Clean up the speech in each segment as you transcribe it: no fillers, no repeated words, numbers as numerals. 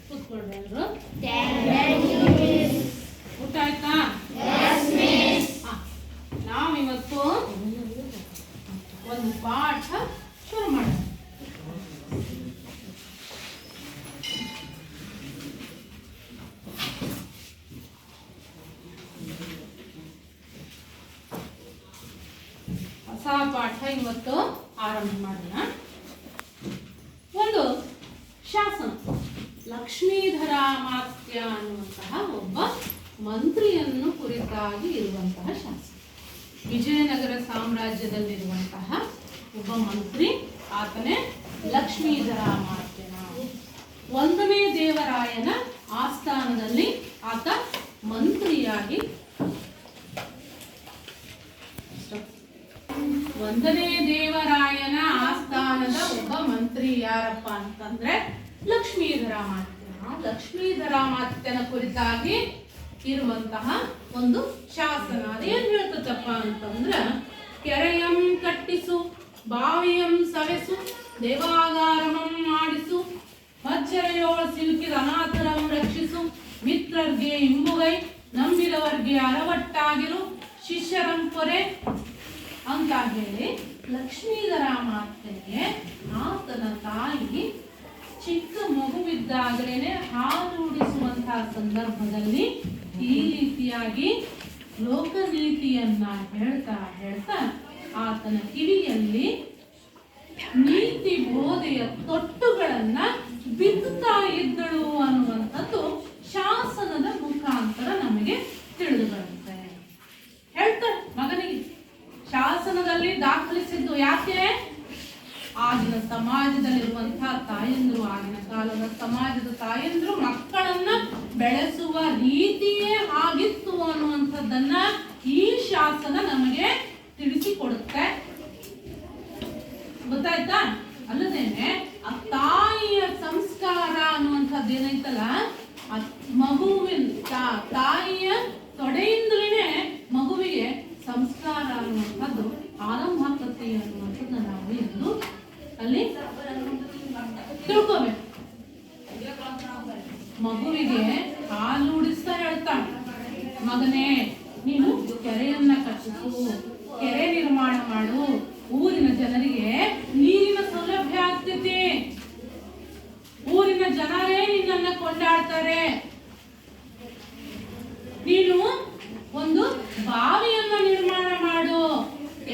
ಕೂತ್ಕೊಳ್ಬೇಡ್ರು. ಊಟ ಆಯ್ತಾ? ನಾವಿವತ್ತು ಒಂದು ಪಾಠ ಶುರು ಮಾಡೋಣ. ಹೊಸ ಪಾಠ ಇವತ್ತು ಆರಂಭ ಮಾಡೋಣ. ಒಂದು ಶಾಸನ, ಲಕ್ಷ್ಮೀಧರಾಮಾತ್ಯ ಅನ್ನುವಂತಹ ಒಬ್ಬ ಮಂತ್ರಿಯನ್ನು ಕುರಿತಾಗಿ ಇರುವಂತಹ ಶಾಸನ. ವಿಜಯನಗರ ಸಾಮ್ರಾಜ್ಯದಲ್ಲಿರುವಂತಹ ಒಬ್ಬ ಮಂತ್ರಿ, ಆತನೇ ಲಕ್ಷ್ಮೀಧರಾಮಾತ್ಯನ. 1ನೇ ದೇವರಾಯನ ಆಸ್ಥಾನದಲ್ಲಿ ಆತ ಮಂತ್ರಿಯಾಗಿ 1ನೇ ದೇವರಾಯನ ಆಸ್ಥಾನದ ಒಬ್ಬ ಮಂತ್ರಿ ಯಾರಪ್ಪ ಅಂತಂದ್ರೆ ಲಕ್ಷ್ಮೀಧರಾಮಾತ್ಯನ. ಲಕ್ಷ್ಮೀಧರಾಮಾತ್ಯನ ಕುರಿತಾಗಿ ಇರುವಂತಹ ಒಂದು ಶಾಸನ. ಅದೇನ್ ಹೇಳ್ತದಪ್ಪ ಅಂತಂದ್ರ, ಕೆರೆಯಂ ಕಟ್ಟಿಸು, ಬಾವಿಯಂ ಸವೆಸು, ದೇವಾಗಾರಮಂ ಮಾಡಿಸು, ಮಜ್ಜರೆಯೋಳ ಸಿಲುಕಿದ ಅನಾಥರಂ ರಕ್ಷಿಸು, ಮಿತ್ರರ್ಗೆ ಇಂಬುಗೈ, ನಂಬಿದವರ್ಗೆ ಅರವಟ್ಟಾಗಿರು, ಶಿಷ್ಯರಂ ಪೊರೆ ಅಂತ ಹೇಳಿ ಲಕ್ಷ್ಮೀಧರಾಮಾತ್ಯನಿಗೆ ಆತನ ತಾಯಿ ಚಿಕ್ಕ ಮಗುವಿದ್ದಾಗಲೇ ಹಾಲೂಡಿಸುವಂತಹ ಸಂದರ್ಭದಲ್ಲಿ ಈ ರೀತಿಯಾಗಿ ಲೋಕನೀತಿಯನ್ನ ಹೇಳ್ತಾ ಹೇಳ್ತಾ ಆತನ ಕಿವಿಯಲ್ಲಿ ನೀತಿ ಬೋಧೆಯ ತೊಟ್ಟುಗಳನ್ನ ಬಿತ್ತುತ್ತಾ ಇದ್ದಳು ಅನ್ನುವಂಥದ್ದು ಶಾಸನದ ಮುಖಾಂತರ ನಮಗೆ ತಿಳಿದು ಬರುತ್ತೆ. ಹೇಳ್ತಾರೆ ಮಗನಿಗೆ, ಶಾಸನದಲ್ಲಿ ದಾಖಲಿಸಿದ್ದು ಯಾಕೆ? ಆಗಿನ ಸಮಾಜದಲ್ಲಿರುವಂತಹ ತಾಯಂದ್ರು, ಆಗಿನ ಕಾಲದ ಸಮಾಜದ ತಾಯಂದ್ರು ಮಕ್ಕಳನ್ನ ಬೆಳೆಸುವ ರೀತಿಯೇ ಆಗಿತ್ತು ಅನ್ನುವಂಥದ್ದನ್ನ ಈ ಶಾಸನ ನಮಗೆ ತಿಳಿಸಿಕೊಡುತ್ತೆ. ಗೊತ್ತಾಯ್ತಾ? ಅಲ್ಲದೇನೆ ಆ ತಾಯಿಯ ಸಂಸ್ಕಾರ ಅನ್ನುವಂಥದ್ದು ಏನೈತಲ್ಲ, ಆ ಮಗುವಿನ ತಾಯಿಯ ತೊಡೆಯಿಂದಲೇ ಮಗುವಿಗೆ ಸಂಸ್ಕಾರ ಅನ್ನುವಂಥದ್ದು ಆರಂಭ ಆಗ್ತದೆ ಅನ್ನುವಂಥದ್ದು ನಾವು ಎಂದು ಅಲ್ಲಿ ತಿಳ್ಕೋಬೇಕು. ಮಗುವಿಗೆ ಹಾಲು ಉಡಿಸ್ತಾ ಹೇಳ್ತಾನೆ, ಮಗನೇ ನೀನು ಕೆರೆಯನ್ನ ಕಟ್ಟಿಸು, ಕೆರೆ ನಿರ್ಮಾಣ ಮಾಡು, ಊರಿನ ಜನರಿಗೆ ನೀರಿನ ಸೌಲಭ್ಯ ಆಗ್ತೈತಿ, ಊರಿನ ಜನರೇ ನಿನ್ನನ್ನ ಕೊಂಡಾಡ್ತಾರೆ. ನೀನು ಒಂದು ಬಾವಿಯನ್ನ ನಿರ್ಮಾಣ ಮಾಡು,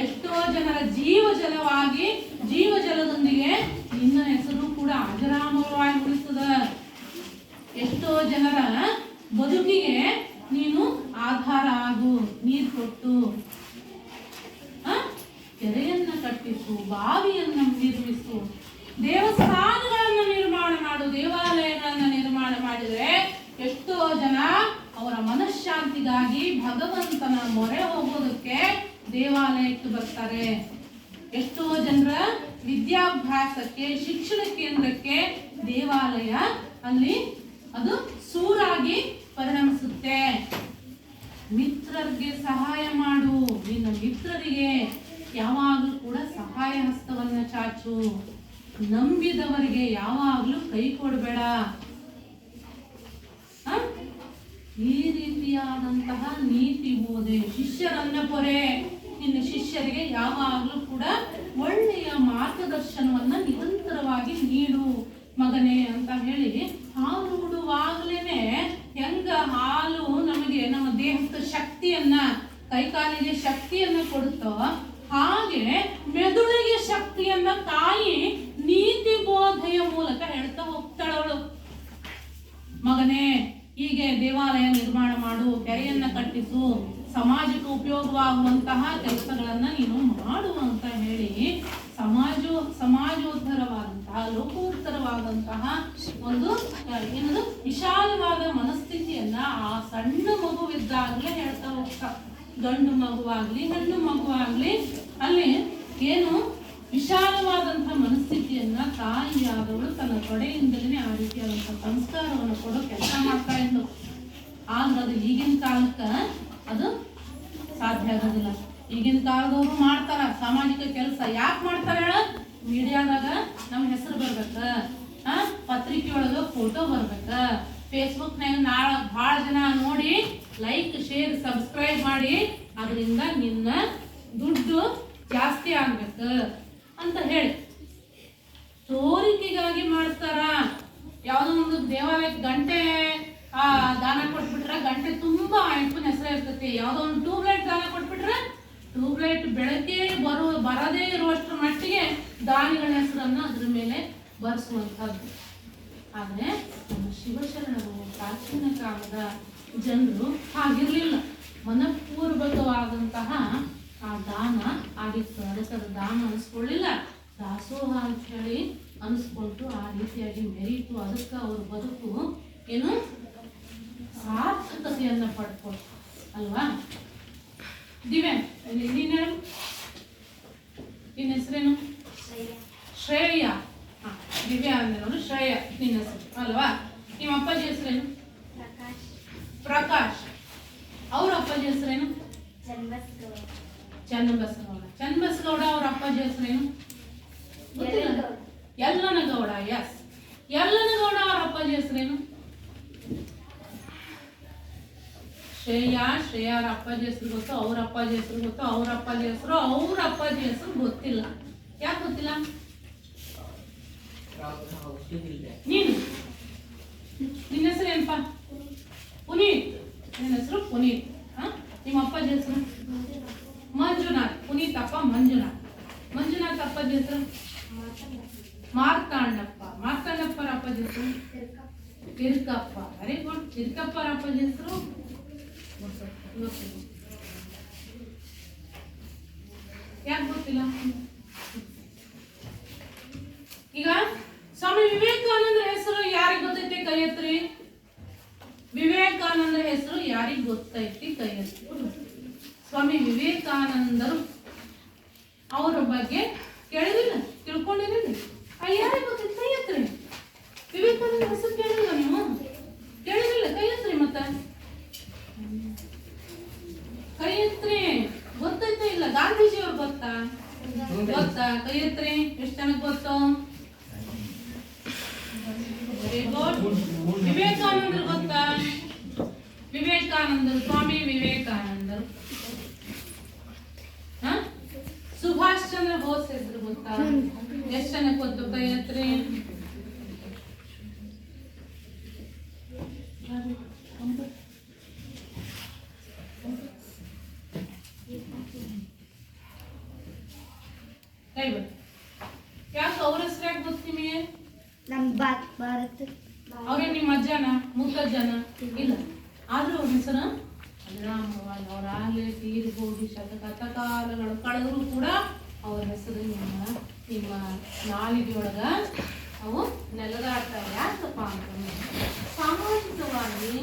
ಎಷ್ಟೋ ಜನರ ಜೀವಜಲವಾಗಿ, ಜೀವಜಲದೊಂದಿಗೆ ನಿನ್ನ ಹೆಸರು ಕೂಡ ಅಜರಾಮರವಾಗಿ ಉಳಿಸ್ತದ. ಎಷ್ಟೋ ಜನರ ಬದುಕಿಗೆ ನೀನು ಆಧಾರ ಆಗು, ನೀರು ಕೊಟ್ಟು ಕೆರೆಯನ್ನ ಕಟ್ಟಿಸು, ಬಾವಿಯನ್ನ ನಿರ್ಮಿಸು, ದೇವಸ್ಥಾನಗಳನ್ನ ನಿರ್ಮಾಣ ಮಾಡು. ದೇವಾಲಯಗಳನ್ನ ನಿರ್ಮಾಣ ಮಾಡಿದ್ರೆ ಎಷ್ಟೋ ಜನ ಅವರ ಮನಃಶಾಂತಿಗಾಗಿ ಭಗವಂತನ ಮೊರೆ ಹೋಗೋದಕ್ಕೆ ದೇವಾಲಯಕ್ಕೆ ಬರ್ತಾರೆ. ಎಷ್ಟೋ ಜನರ ವಿದ್ಯಾಭ್ಯಾಸಕ್ಕೆ, ಶಿಕ್ಷಣ ಕೇಂದ್ರಕ್ಕೆ ದೇವಾಲಯ ಅಲ್ಲಿ ಅದು ಸೂರಾಗಿ ಪರಿಣಮಿಸುತ್ತೆ. ಮಿತ್ರರಿಗೆ ಸಹಾಯ ಮಾಡು, ನಿನ್ನ ಮಿತ್ರರಿಗೆ ಯಾವಾಗಲೂ ಕೂಡ ಸಹಾಯ ಹಸ್ತವನ್ನ ಚಾಚು, ನಂಬಿದವರಿಗೆ ಯಾವಾಗಲೂ ಕೈ ಕೊಡಬೇಡ. ಈ ರೀತಿಯಾದಂತಹ ನೀತಿ ಬೋಧೆ, ಶಿಷ್ಯರನ್ನ ಪೊರೆ, ನಿನ್ನ ಶಿಷ್ಯರಿಗೆ ಯಾವಾಗಲೂ ಕೂಡ ಒಳ್ಳೆಯ ಮಾರ್ಗದರ್ಶನವನ್ನ ನಿರಂತರವಾಗಿ ನೀಡು ಮಗನೇ ಅಂತ ಹೇಳಿ, ಹಾಲು ಉಡುವಾಗಲೇನೆ ಹೆಂಗ ಹಾಲು ನಮಗೆ ನಮ್ಮ ದೇಹದ ಶಕ್ತಿಯನ್ನ, ಕೈಕಾಲಿಗೆ ಶಕ್ತಿಯನ್ನ ಕೊಡುತ್ತೋ, ಹಾಗೆ ಮೆದುಳಿಗೆ ಶಕ್ತಿಯನ್ನ ತಾಯಿ ನೀತಿ ಬೋಧೆಯ ಮೂಲಕ ಹೇಳ್ತಾ ಹೋಗ್ತಾಳವಳು. ಮಗನೇ ಹೀಗೆ ದೇವಾಲಯ ನಿರ್ಮಾಣ ಮಾಡು, ಕೆರೆಯನ್ನ ಕಟ್ಟಿಸು, ಸಮಾಜಕ್ಕೆ ಉಪಯೋಗವಾಗುವಂತಹ ಕೆಲಸಗಳನ್ನ ನೀನು ಮಾಡು ಅಂತ ಹೇಳಿ ಸಮಾಜೋತ್ತರವಾದಂತಹ, ಲೋಕೋತ್ತರವಾದಂತಹ ಒಂದು ಏನದು ವಿಶಾಲವಾದ ಮನಸ್ಥಿತಿಯನ್ನ ಆ ಸಣ್ಣ ಮಗುವಿದ್ದಾಗಲೇ ಹೇಳ್ತಾ ಹೋಗ್ತಾ. ಗಂಡು ಮಗುವಾಗ್ಲಿ ಹೆಣ್ಣು ಮಗುವಾಗ್ಲಿ ಅಲ್ಲಿ ಏನು ವಿಶಾಲವಾದಂತಹ ಮನಸ್ಥಿತಿಯನ್ನ ತಾಯಿಯಾದವಳು ತನ್ನ ತೊಡೆಯಿಂದಲೇ ಆ ರೀತಿಯಾದಂತಹ ಸಂಸ್ಕಾರವನ್ನು ಕೊಡೋ ಕೆಲಸ ಮಾಡ್ತಾ ಇದ್ಲು. ಆದ್ರೆ ಅದು ಈಗಿನ ಕಾಲಕ್ಕೆ ಅದು ಸಾಧ್ಯ ಆಗೋದಿಲ್ಲ. ಈಗಿನ ಕಾಲದವರು ಮಾಡ್ತಾರ ಸಾಮಾಜಿಕ ಕೆಲಸ. ಯಾಕೆ ಮಾಡ್ತಾರೆ ಹೇಳ? ಮೀಡಿಯಾದಾಗ ನಮ್ಮ ಹೆಸರು ಬರ್ಬೇಕ, ಪತ್ರಿಕೆ ಒಳಗ ಫೋಟೋ ಬರ್ಬೇಕ, ಫೇಸ್ಬುಕ್ನಾಗ ಭಾಳ ಜನ ನೋಡಿ ಲೈಕ್ ಶೇರ್ ಸಬ್ಸ್ಕ್ರೈಬ್ ಮಾಡಿ ಅದರಿಂದ ನಿನ್ನ ದುಡ್ಡು ಜಾಸ್ತಿ ಆಗ್ಬೇಕು ಅಂತ ಹೇಳಿ ತೋರಿಕೆಗಾಗಿ ಮಾಡ್ತಾರ. ಯಾವುದೋ ಒಂದು ದೇವಾಲಯಕ್ಕೆ ಗಂಟೆ ದಾನ ಕೊಟ್ಬಿಟ್ರೆ ಗಂಟೆ ತುಂಬಾ ಅಯ್ಯಪ್ಪನ ಹೆಸರು ಇರ್ತೈತಿ. ಯಾವುದೋ ಒಂದು ಟ್ಯೂಬ್ಲೈಟ್ ದಾನ ಕೊಟ್ಬಿಟ್ರೆ ಟ್ಯೂಬ್ಲೈಟ್ ಬೆಳಗ್ಗೆ ಬರದೇ ಇರುವಷ್ಟು ಮಟ್ಟಿಗೆ ದಾನಿಗಳ ಹೆಸರನ್ನು ಅದ್ರ ಮೇಲೆ ಬರ್ಸುವಂಥದ್ದು. ಆದರೆ ನಮ್ಮ ಶಿವಶರಣರು ಪ್ರಾಚೀನ ಕಾಲದ ಜನರು ಹಾಗಿರ್ಲಿಲ್ಲ. ಮನಪೂರ್ವಕವಾದಂತಹ ಆ ದಾನ ಆಗಿತ್ತು. ಅದಕ್ಕೆ ಅದು ದಾನ ಅನಿಸ್ಕೊಳ್ಳಿಲ್ಲ, ದಾಸೋಹ ಅಂತ ಹೇಳಿ ಅನಿಸ್ಕೊಳ್ತು. ಆ ರೀತಿಯಾಗಿ ಮೆರೀತು. ಅದಕ್ಕೆ ಅವ್ರ ಬದುಕು ಏನು ಸಾರ್ಥಕತೆಯನ್ನ ಪಡ್ಕೊಳ್ತು ಅಲ್ವಾ? ದಿವ್ಯಾ, ನೀನ್ ಹೇಳು, ನಿನ್ನ ಹೆಸರೇನು? ಶ್ರೇಯ. ದಿವ್ಯಾ ಅಂದ್ರೆ ಶ್ರೇಯ ನಿನ್ನ ಹೆಸರು ಅಲ್ವಾ? ನಿಮ್ಮ ಅಪ್ಪಾಜಿ ಹೆಸರೇನು? ಪ್ರಕಾಶ್. ಅವ್ರ ಅಪ್ಪಾಜಿ ಹೆಸರೇನು? ಚನ್ನಬಸಗೌಡ. ಚನ್ನಬಸಗೌಡ ಅವ್ರ ಅಪ್ಪಾಜಿ ಹೆಸರೇನು? ಯಲ್ಲನಗೌಡ. ಎಸ್, ಯಲ್ಲನಗೌಡ ಅವ್ರ ಅಪ್ಪಾಜಿ ಹೆಸರೇನು? ಶ್ರೇಯಾ. ಶ್ರೇಯಾ ಅವ್ರ ಅಪ್ಪಾಜಿ ಹೆಸರು ಗೊತ್ತು, ಅವ್ರ ಅಪ್ಪಾಜಿ ಹೆಸರು ಗೊತ್ತು, ಅವ್ರ ಅಪ್ಪಾಜಿ ಹೆಸರು, ಅವ್ರ ಅಪ್ಪಾಜಿ ಹೆಸರು ಗೊತ್ತಿಲ್ಲ. ಯಾಕೆ ಗೊತ್ತಿಲ್ಲ? ನೀನು ನಿನ್ನ ಹೆಸರು ಏನಪ್ಪಾ? ಪುನೀತ್. ನಿನ್ನ ಹೆಸರು ಪುನೀತ್. ನಿಮ್ಮ ಅಪ್ಪಾಜಿ ಹೆಸರು? ಮಂಜುನಾಥ್. ಪುನೀತ್ ಅಪ್ಪ ಮಂಜುನಾಥ್. ಮಂಜುನಾಥ್ ಅಪ್ಪಾಜಿ ಹೆಸರು? ಮಾರ್ತಾಂಡಪ್ಪ. ಮಾರ್ತಾಂಡಪ್ಪರ ಅಪ್ಪಾಜಿ ಹೆಸರು? ತಿರ್ಕಪ್ಪ. Very good. ತಿರ್ಕಪ್ಪರ ಅಪ್ಪಾಜಿ ಹೆಸರು? ಯಾಕೆ ಗೊತ್ತಿಲ್ಲ? ಈಗ ಸ್ವಾಮಿ ವಿವೇಕಾನಂದರ ಹೆಸರು ಯಾರಿಗೆ ಗೊತ್ತೈತಿ? ಕೈ ಎತ್ರಿ. ವಿವೇಕಾನಂದರ ಹೆಸರು ಯಾರಿಗೆ ಗೊತ್ತೈತಿ? ಕೈ ಎತ್ತಿ. ಸ್ವಾಮಿ ವಿವೇಕಾನಂದರು ಅವರ ಬಗ್ಗೆ ಕೇಳಿದಿಲ್ಲ? ತಿಳ್ಕೊಂಡಿರಲಿ? ಯಾರಿಗೆ ಗೊತ್ತೈತಿ? ಕೈ ಎತ್ರಿ. ವಿವೇಕಾನಂದ ಹೆಸರು ಕೇಳಿಲ್ಲ ನೀವು? ಕೇಳಿದಿಲ್ಲ? ಕೈ ಎತ್ರಿ. ಮತ್ತೆ ಕೈ ಎತ್ರಿ. ಗೊತ್ತೈತೆ ಇಲ್ಲ? ಗಾಂಧೀಜಿ ಅವ್ರು ಗೊತ್ತಾ? ಗೊತ್ತಾ? ಕೈ ಎತ್ರಿ. ಎಷ್ಟು ಜನಕ್ಕೆ ಗೊತ್ತು? Very good. ವಿವೇಕಾನಂದರು ಗೊತ್ತಾ? ವಿವೇಕಾನಂದರು, ಸ್ವಾಮಿ ವಿವೇಕಾನಂದರು. ಸುಭಾಷ್ ಚಂದ್ರ ಬೋಸ್ ಹೆಸರು ಗೊತ್ತಾ? ಎಷ್ಟು ಜನಕ್ಕೆ ಗೊತ್ತು? ಕೈ ಎತ್ರಿ. ಯಾಕೆ ಅವ್ರ ಹೆಸರು ಯಾಕೆ ಗೊತ್ತು ನಿಮಗೆ? ಅವ್ರೇ ನಿಮ್ಮ ಅಜ್ಜನ ಮುತ್ತಜ್ಜನ? ಇಲ್ಲ. ಆದ್ರೂ ಅವ್ರ ಹೆಸರು ಅವರಾಗಲೇ ತೀರಿ ಹೋಗಿ ಶತಕಾಲಗಳು ಕಳೆದ್ರು ಕೂಡ ಅವ್ರ ಹೆಸರು ನಿಮ್ಮ ನಾಲಿಗೆಯೊಳಗ ಅವು ನೆಲದಾಡ್ತಾರೆ. ಯಾಕಪ್ಪ ಅಂತಂದ್ರೆ ಸಾಮಾಜಿಕವಾಗಿ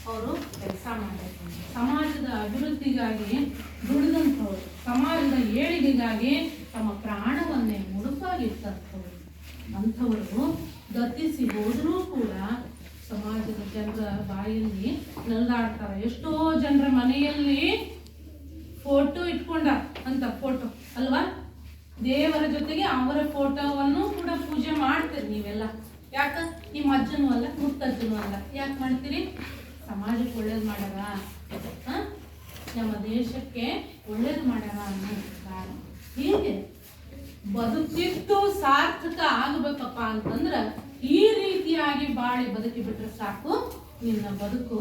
ಅವರು ಕೆಲಸ ಮಾಡಿರ್ತಾರೆ. ಸಮಾಜದ ಅಭಿವೃದ್ಧಿಗಾಗಿ ದುಡಿದಂಥವ್ರು, ಸಮಾಜದ ಏಳಿಗೆಗಾಗಿ ತಮ್ಮ ಪ್ರಾಣವನ್ನೇ ಮುಡುಪಾಗಿರ್ತಂಥವ್ರು. ಅಂಥವರು ಗತಿಸಿ ಹೋದರೂ ಕೂಡ ಸಮಾಜದ ಜನರ ಬಾಯಲ್ಲಿ ನಲ್ದಾಡ್ತಾರೆ. ಎಷ್ಟೋ ಜನರ ಮನೆಯಲ್ಲಿ ಫೋಟೋ ಇಟ್ಕೊಂಡ ಅಂತ ಫೋಟೋ ಅಲ್ವಾ? ದೇವರ ಜೊತೆಗೆ ಅವರ ಫೋಟೋವನ್ನು ಕೂಡ ಪೂಜೆ ಮಾಡ್ತೀರಿ ನೀವೆಲ್ಲ. ಯಾಕ? ನಿಮ್ಮ ಅಜ್ಜನೂ ಅಲ್ಲ, ಮುತ್ತಜ್ಜನೂ ಅಲ್ಲ. ಯಾಕೆ ಮಾಡ್ತೀರಿ? ಸಮಾಜಕ್ಕೆ ಒಳ್ಳೇದು ಮಾಡ್ಯಾರ, ನಮ್ಮ ದೇಶಕ್ಕೆ ಒಳ್ಳೇದು ಮಾಡ್ಯಾರ ಅನ್ನೋ ಕಾರಣ. ಹೀಗೆ ಬದುಕಿದ್ದು ಸಾರ್ಥಕ ಆಗಬೇಕಪ್ಪ ಅಂತಂದ್ರ ಈ ರೀತಿಯಾಗಿ ಬಾಳಿ ಬದುಕಿ ಬಿಟ್ರೆ ಸಾಕು, ನಿನ್ನ ಬದುಕು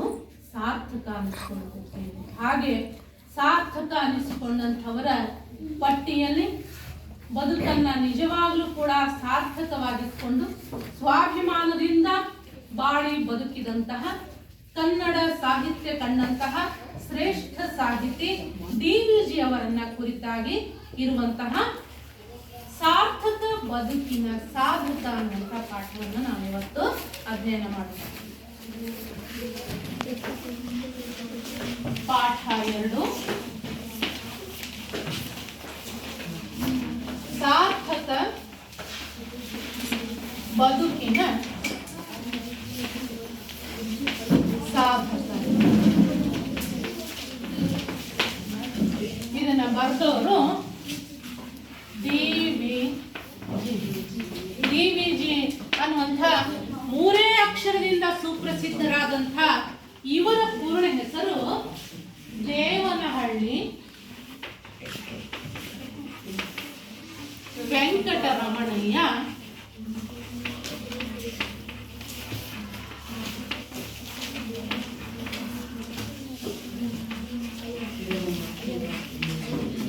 ಸಾರ್ಥಕ ಅನಿಸ್ಕೊಳ್ಳುತ್ತೆ. ಹಾಗೆ ಸಾರ್ಥಕ ಅನಿಸಿಕೊಂಡಂಥವರ ಪಟ್ಟಿಯಲ್ಲಿ ಬದುಕನ್ನ ನಿಜವಾಗ್ಲೂ ಕೂಡ ಸಾರ್ಥಕವಾಗಿಸಿಕೊಂಡು ಸ್ವಾಭಿಮಾನದಿಂದ ಬಾಳಿ ಬದುಕಿದಂತಹ, ಕನ್ನಡ ಸಾಹಿತ್ಯ ಕಂಡಂತಹ ಶ್ರೇಷ್ಠ ಸಾಹಿತಿ ಡಿ.ವಿ.ಜಿ. ಅವರನ್ನ ಕುರಿತಾಗಿ ಇರುವಂತಹ ಸಾರ್ಥಕ ಬದುಕಿನ ಸಾಧಕ ಅನ್ನುವಂಥ ಪಾಠವನ್ನು ನಾವಿವತ್ತು ಅಧ್ಯಯನ ಮಾಡೋಣ. ಪಾಠ 2, ಸಾರ್ಥಕ ಬದುಕಿನ ಸಾಧಕ. ಇದನ್ನ ಬರೆದವರು ಡಿ.ವಿ.ಜಿ. ಬೀಜಾಕ್ಷರದಿಂದ ಸುಪ್ರಸಿದ್ಧರಾದಂಥ ಇವರ ಪೂರ್ಣ ಹೆಸರು ದೇವನಹಳ್ಳಿ ವೆಂಕಟರಮಣಯ್ಯ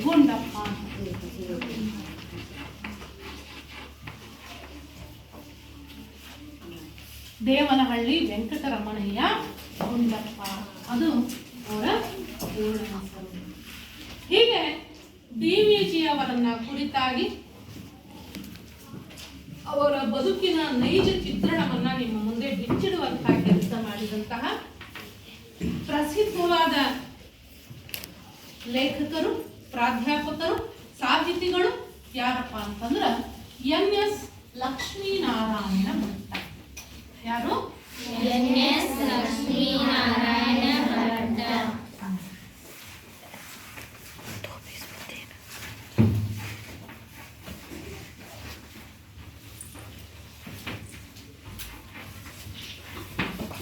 ಗುಂಡಪ್ಪ. ದೇವನಹಳ್ಳಿ ವೆಂಕಟರಮಣಯ್ಯ ಗುಂಡಪ್ಪ ಅದು ಅವರ ಪೂರ್ಣ ಹೆಸರು. ಹೀಗೆ DVG ಅವರನ್ನ ಕುರಿತಾಗಿ ಅವರ ಬದುಕಿನ ನೈಜ ಚಿತ್ರಣವನ್ನ ನಿಮ್ಮ ಮುಂದೆ ಬಿಚ್ಚಿಡುವಂತಹ ಕೆಲಸ ಮಾಡಿದಂತಹ ಪ್ರಸಿದ್ಧವಾದ ಲೇಖಕರು, ಪ್ರಾಧ್ಯಾಪಕರು, ಸಾಹಿತಿಗಳು ಯಾರಪ್ಪ ಅಂತಂದ್ರ NS ಲಕ್ಷ್ಮೀನಾರಾಯಣ ಭಟ್ಟ. ಯಾರು? NS ಲಕ್ಷ್ಮೀನಾರಾಯಣ ಭಟ್ಟ.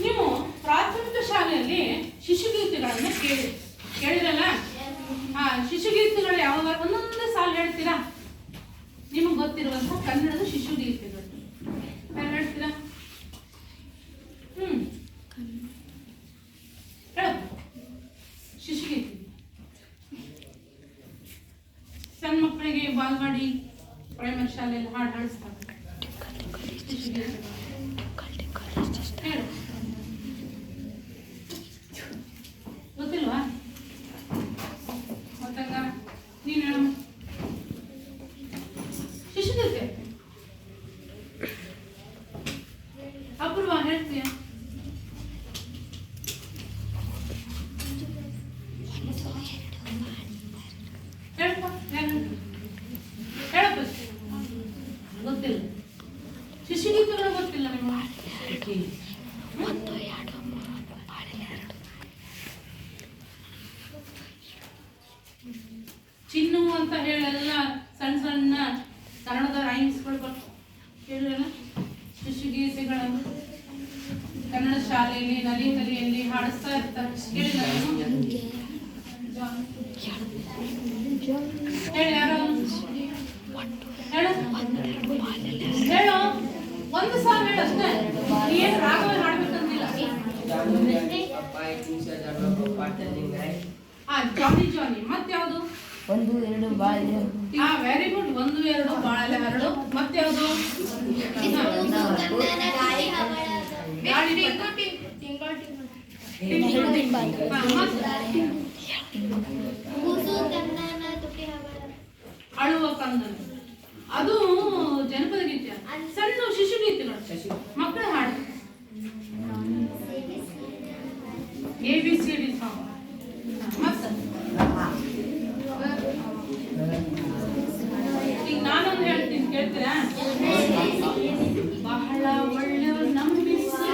ನೀವು ಪ್ರಾಥಮಿಕ ಶಾಲೆಯಲ್ಲಿ ಶಿಶುಗೀತೆಗಳನ್ನ ಕೇಳಿರಲ್ಲ? ಶಿಶುಗೀತೆಗಳು ಯಾವಾಗ ಒಂದೊಂದು ಸಾಲು ಹೇಳ್ತೀರಾ? ನಿಮಗೆ ಗೊತ್ತಿರುವಂತಹ ಕನ್ನಡದ ಶಿಶುಗೀತೆಗಳು ಯಾರು ಹೇಳ್ತೀರಾ? ಶಿಶುಗೀತೆ ಸಣ್ಣ ಮಕ್ಕಳಿಗೆ ಬಾಲ್ವಾಡಿ ಪ್ರೈಮರಿ ಶಾಲೆಯಲ್ಲಿ ಹಾಡು ಹಾಡಿಸ್ತಾರೆ. ಹೇಳು, ಗೊತ್ತಿಲ್ವಾ? ಮತ್ತಂಗ ನೀನು ಹೇಳು. ಶಿಶುಗೀತೆ ಅಪೂರ್ವ ಹೇಳ್ತೀಯ? ಹೇಳಪ್ಪ, ಹೇಳಪ್ಪ. ಗೊತ್ತಿಲ್ಲ, ಶಿಶುಗೀತೆಗಳು ಗೊತ್ತಿಲ್ಲ ನಿಮಗೆ? ಚಿನ್ನು ಅಂತ ಹೇಳೆಲ್ಲ ಸಣ್ಣ ಸಣ್ಣ ಕನ್ನಡದ ರೈಮ್ಸ್ಗಳು ಬರ್ತಾವೆ. ಕೇಳಿರಲ್ಲ? ಶಿಶುಗೀತೆಗಳನ್ನು ಕನ್ನಡ ಶಾಲೆಯಲ್ಲಿ ನಲಿ ಕಲಿಯಲ್ಲಿ ಹಾಡಿಸ್ತಾ ಇರ್ತಾರೆ. ಕೇಳಿಲ್ಲ? ಹೇಳಿ, ಯಾರು ಹೇಳು? ಹೇಳು, ಒಂದು ಸಾಲ ಹೇಳಷ್ಟೇ. ಏನು ರಾಗವೇ ಹಾಡ್ಬೇಕಂತಿಲ್ಲ. ಜಾನಿ ಜಾನಿ. ಮತ್ಯಾವುದು? ಒಂದು ಎರಡು ಬಾಳೆ. Very good. ಒಂದು ಎರಡು ಬಾಳೆ ಹರಡು. ಮತ್ಯಾವುದು? ಅಳುವ ಕಂದನ. ಅದು ಜನಪದ ಗೀತೆ. ಸಣ್ಣ ಶಿಶುಗೀತೆಗಳು ಮಕ್ಕಳ ಹಾಡು. ABCD song. ಈಗ ನಾನೊಂದು ಹೇಳ್ತೀನಿ, ಕೇಳ್ತೀರಾ? ಬಹಳ ಒಳ್ಳೆಯವರು ನಂಬಿಸಿ.